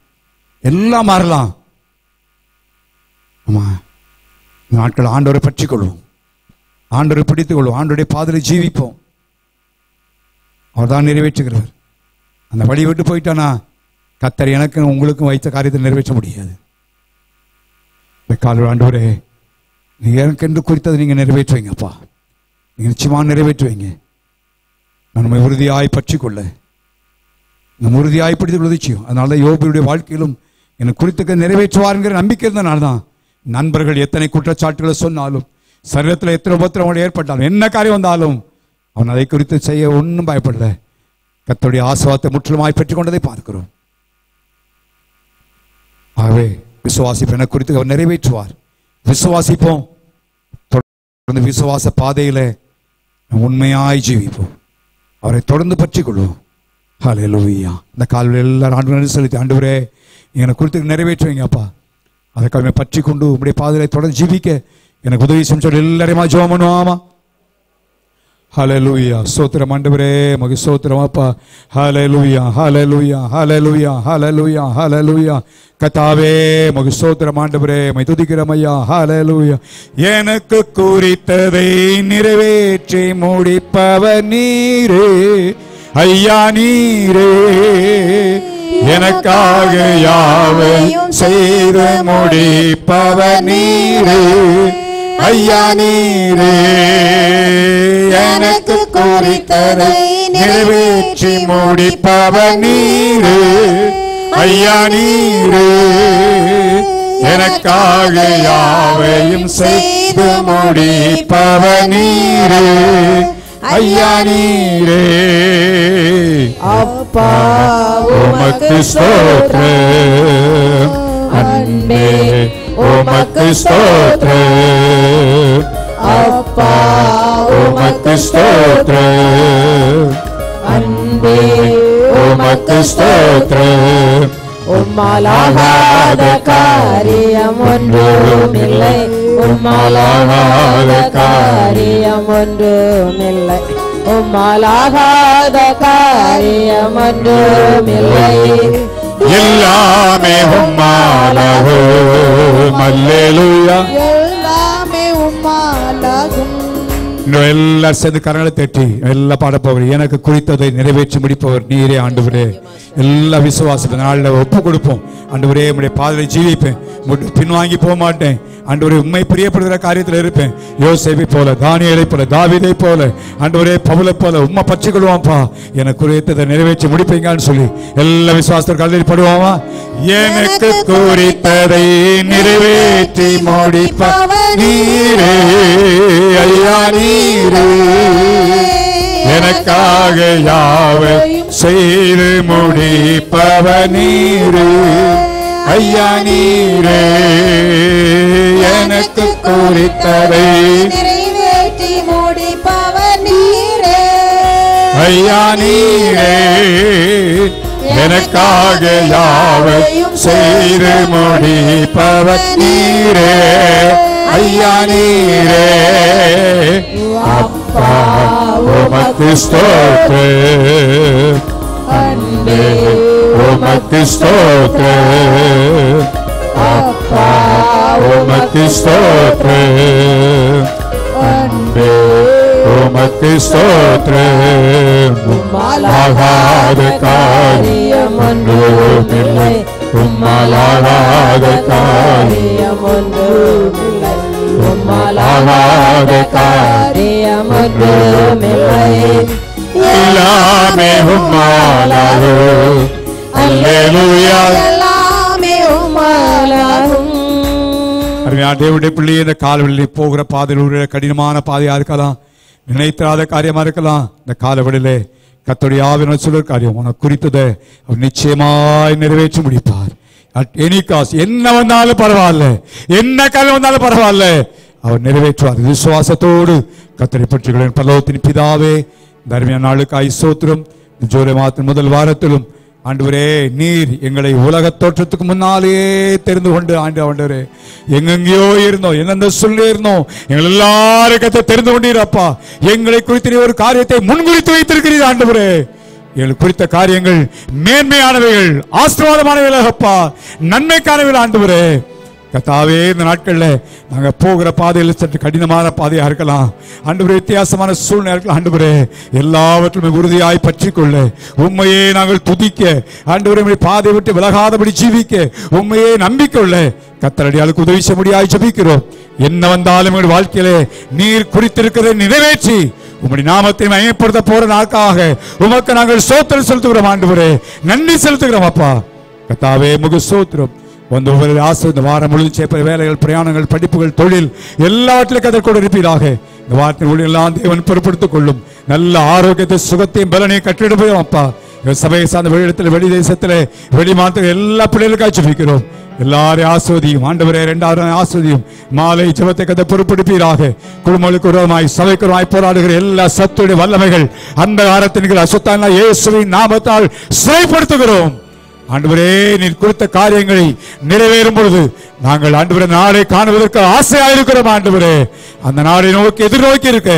எல்லாம் மாறலாம். ஆமா, நாட்கள் ஆண்டவரை பற்றி கொள்வோம், ஆண்டவரை பிடித்துக் கொள்வோம், ஆண்டவருடைய பாதையில் ஜீவிப்போம். அவர் தான் நிறைவேற்றுகிறார். அந்த வழி விட்டு போயிட்டானா கர்த்தர் எனக்கும் உங்களுக்கும் வைத்த காரியத்தை நிறைவேற்ற முடியாது. ஆண்டவரே, நீங்க எனக்கென்று குறித்ததை நீங்க நிறைவேற்றுவீங்கப்பா, நீங்க நிச்சயமாக நிறைவேற்றுவீங்க. நம்மை உறுதியாய் பற்றி கொள்ள, நம்ம உறுதியாய் பிடித்துக் கொள்ள நிச்சயம். அதனால தான் யோபுடைய வாழ்க்கையிலும் எனக்கு குறித்த நிறைவேற்றுவாருங்கிற நம்பிக்கை இருந்தனால தான் நண்பர்கள் எத்தனை குற்றச்சாட்டுகளை சொன்னாலும், சரீரத்தில் எத்தனை உபத்திரவங்கள் ஏற்பட்டாலும், என்ன காரியம் வந்தாலும் அவன் அதை குறித்து செய்ய ஒன்றும் பயப்படல. கர்த்தருடைய ஆசீர்வாதத்தை முற்றிலுமாய் பெற்றுக் கொண்டதை பார்க்கிறோம். ஆகவே விசுவாசிப்போம், எனக்கு குறித்து அவர் நிறைவேற்றுவார். விசுவாசிப்போம், தொடர்ந்து விசுவாச பாதையில உண்மையாய் ஜீவிப்போம், அவரை தொடர்ந்து பற்றி கொள்வோம். ஹல்லேலூயா. இந்த காலையில் எல்லாரும் ஆண்டவரை செலுத்தி, ஆண்டவரே எனக்கு குறித்து நிறைவேற்றுவீங்க அப்பா. அதுக்காக பற்றி கொண்டு உங்களுடைய பாதையை தொடர்ந்து ஜீவிக்க எனக்கு உதவி செஞ்சு எல்லாரையுமா ஜெபம் பண்ணுவாமா. ஹல்லேலூயா. ஸ்தோத்திரம் ஆண்டவரே, மகி ஸ்தோத்திரம் அப்பா. ஹல்லேலூயா, ஹல்லேலூயா, ஹல்லேலூயா, ஹல்லேலூயா, ஹல்லேலூயா. கர்த்தாவே மகி ஸ்தோத்திரம் ஆண்டவரே, மை துதிக்கிறோம் ஐயா. ஹல்லேலூயா. எனக்கு குறித்ததை நிறைவேற்றி முடிப்பவர் நீரே ஐயா, நீரே எனக்காக யாவையும் செய்து முடிப்பவர் நீரே ஐயா, நீரே எனக்கு குறித்ததை நிறைவேற்றி முடிப்பவர் நீரே ஐயா, நீரே எனக்காக யாவையும் செய்து முடிப்பவர் நீரே ஐயா, நீரே. அப்பா உமக்கு ஸ்தோத்திரம், அன்பே உமக்கு ஸ்தோத்திரம். அப்பா உமக்கு ஸ்தோத்திரம், அன்பே உமக்கு ஸ்தோத்திரம். உம்மாலாகாத காரியம் ஒன்றுமில்லை, உம்மாலாகாத காரியம் ஒன்றுமில்லை, உம்மாலாகாத காரியம் ஒன்றுமில்லை. எல்லாமே உம்மாலாகும். அல்லேலூயா. எல்லாமே உம்மாலாகும். இன்னும் எல்லாரும் சேர்ந்து கரங்களை தட்டி எல்லாம் பாடப்பவர். எனக்கு குறித்ததை நிறைவேற்றி முடிப்பவர் நீரே ஆண்டவரே. எல்லா விசுவாசம் நாளில் ஒப்பு கொடுப்போம். ஆண்டவரே உம்முடைய பாதையை ஜீவிப்பேன், பின்வாங்கி போக மாட்டேன். ஆண்டவரே உண்மை பிரியப்படுகிற காரியத்தில் இருப்பேன். யோசேப்பை போல, தானியேலை போல, தாவீதை போல, ஆண்டவரே பவுலை போல உம்மை பற்றி கொள்வான்ப்பா. எனக்கு குறித்ததை நிறைவேற்றி முடிப்பீங்கன்னு சொல்லி எல்லா விசுவாசத்தில் கல்லூரி படுவாமா. எனக்கு குறித்ததை நிறைவேற்றி முடிப்பவர் நீரே ஐயா, நீரே எனக்காக யாவையும் செய்து முடிப்பவர் நீரே ஐயா, நீரே எனக்கு குறித்ததை நிறைவேற்றி முடிப்பவர் நீரே ஐயா, நீரே எனக்காக யாவையும் செய்து முடிப்பவர் நீரே ஐயா, நீரே. அப்பா உமக்கு ஸ்தோத்திரம், அன்பே உமக்கு ஸ்தோத்திரம். அப்பா உமக்கு ஸ்தோத்திரம், அன்பே உமக்கு ஸ்தோத்திரம். உம்மாலாகாத காரியம் ஒன்றுமில்லை, உம்மாலாகாத காரியம் ஒன்றுமில்லை, உம்மாலாகாத காரியம் ஒன்றுமில்லை. எல்லாமே உம்மாலாகும். அல்லேலூயா. எல்லாமே உம்மாலாகும். அருமையான தேவனுடைய பிள்ளையே, இந்த காலவெளியில் போகிற பாதையில் ஒரு கடினமான பாதையா இருக்கலாம், நினைத்தாத காரியமா இருக்கலாம். இந்த காலவெளியிலே கர்த்தருடைய ஆவியானவர் சொல்ற காரியம் உனக்கு குறித்ததை அவர் நிச்சயமாய் நிறைவேற்றி முடிப்பார். எனி காசு என்ன வந்தாலும் பரவாயில்ல, என்ன காலம் வந்தாலும் பரவாயில்ல, அவர் நிறைவேற்றுவார். விசுவாசத்தோடு கர்த்தரை பற்றிகளின் பரலோகத்தின் பிதாவே, இந்த அருமையான நாளுக்காய் ஸ்தோத்திரம். ஜூலை மாதத்தின் முதல் வாரத்திலும் ஆண்டவரே நீர் எங்களை உலக தோற்றத்துக்கு முன்னாலேயே தெரிந்து கொண்டு ஆண்டவரே எங்கெங்கயோ இருந்தோம், எந்தெந்த சொல்லி இருந்தோம், எங்கள் எல்லாரும் கத்தை தெரிந்து கொண்டீரப்பா. எங்களை குறித்து ஒரு காரியத்தை முன்குறித்து வைத்திருக்கிறீர் ஆண்டவரே. எங்களுக்கு குறித்த காரியங்கள் மேன்மையானவைகள், ஆசீர்வாதமானவைகள் அப்பா, நன்மைக்கானவைகள் ஆண்டவரே. கர்த்தாவே, இந்த நாட்களில் நாங்கள் போகிற பாதையில் சற்று கடினமான பாதையாக இருக்கலாம் ஆண்டவரே, வித்தியாசமான சூழ்நிலை இருக்கலாம் ஆண்டவரே. எல்லாவற்றும் உறுதியாய் பற்றி கொள்ள, உண்மையே நாங்கள் துதிக்க ஆண்டவரே, பாதையை விட்டு விலகாதபடி ஜீவிக்க, உண்மையே நம்பிக்கொள்ள கர்த்தரடியாளுக்கு உதவி செய்ய முடியாய் ஜெபிக்கிறோம். என்ன வந்தாலும் எங்கள் வாழ்க்கையிலே நீர் குறித்திருக்கிறதை நிறைவேற்றி உம்முடைய நாமத்தை மகிமைப்படுத்த போற நாட்காக உமக்கு நாங்கள் ஸ்தோத்திரம் செலுத்துகிறோம் ஆண்டவரே, நன்றி செலுத்துகிறோம் அப்பா. கர்த்தாவே முக ஸ்தோத்திரம். வந்து ஒவ்வொரு ஆசை இந்த வாரம் முழுவதும் செய்ய வேலைகள், பிரயாணங்கள், படிப்புகள், தொழில் எல்லாவற்றிலும் கதை கூட இருப்பீராக. இந்த வாரத்தின் ஊழியெல்லாம் தேவன் பொறுப்படுத்திக் கொள்ளும். நல்ல ஆரோக்கியத்தை, சுகத்தையும் பலனையும் கட்டிடுவோம் அப்பா. சபையை சார்ந்த வெளியிடத்தில், வெளி தேசத்தில், வெளி மாநிலத்தில் எல்லா பிள்ளைகளுக்காக ஜெபிக்கிறோம். எல்லாரையும் ஆஸ்வதியும் ஆண்டவரே, 2வது ஆஸ்வதியும் மாலை ஜெபத்தை கதை பொறுப்படுப்பீராக. குடும்பங்களுக்கு உரமாய், சபைக்கு உரமாய் போராடுகிற எல்லா சத்துடைய வல்லமைகள் அந்த காரத்தின் அசுத்தான இயேசுவின் நாமத்தால் சிறைப்படுத்துகிறோம். ஆண்டவரே நீர் குறித்த காரியங்களை நிறைவேறும் பொழுது நாங்கள் ஆண்டவரே நாளை காணுவதற்கு ஆசையாயிருக்கிறோம். ஆண்டவரே அந்த நாளை நோக்கி எதிர்நோக்கி இருக்க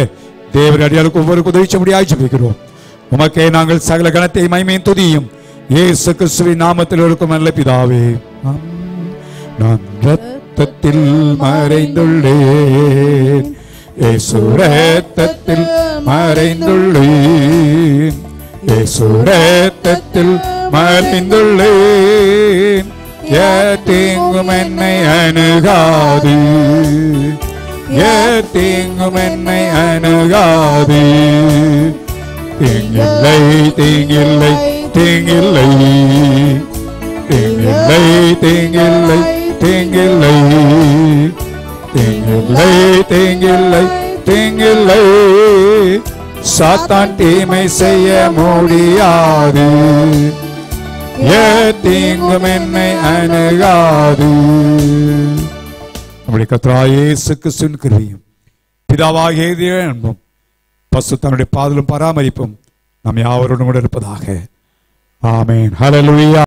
தேவன் அடியாளுக்கு ஒவ்வொரு உதவி முடியாய் ஜெபிக்கிறோம். உமக்கே நாங்கள் சகல கனத்தை மகிமையும் துதியும் இயேசு கிறிஸ்துவின் நாமத்தில் இருக்கும் நல்ல பிதாவே. நான் இரத்தத்தில் மறைந்துள்ளேன், இயேசு இரத்தத்தில் மறைந்துள்ளேன், இயேசு இரத்தத்தில் மறைந்துள்ளேன். தீங்கும் என்னை அணுகாது, தீங்கும் என்னை அணுகாது. தீங்கில்லை தீங்கில்லை தீங்கில்லை தீங்கில்லை தீங்கில்லை தீங்கில்லை தீங்கில்லை தீங்கில்லை தீங்கில்லை. சாத்தான் தீமை செய்ய முடியாது, தீங்கும் என்னை அணுகாது. நம்முடைய கர்த்தராகிய இயேசு கிறிஸ்துவின் கிருபையும் பிதாவாகிய தேவனுடைய அன்பும் பரிசுத்தனுடைய பாதலும் பராமரிப்பும் நம் யாவரோடும் கூட இருப்பதாக. ஆமென். ஹல்லேலூயா.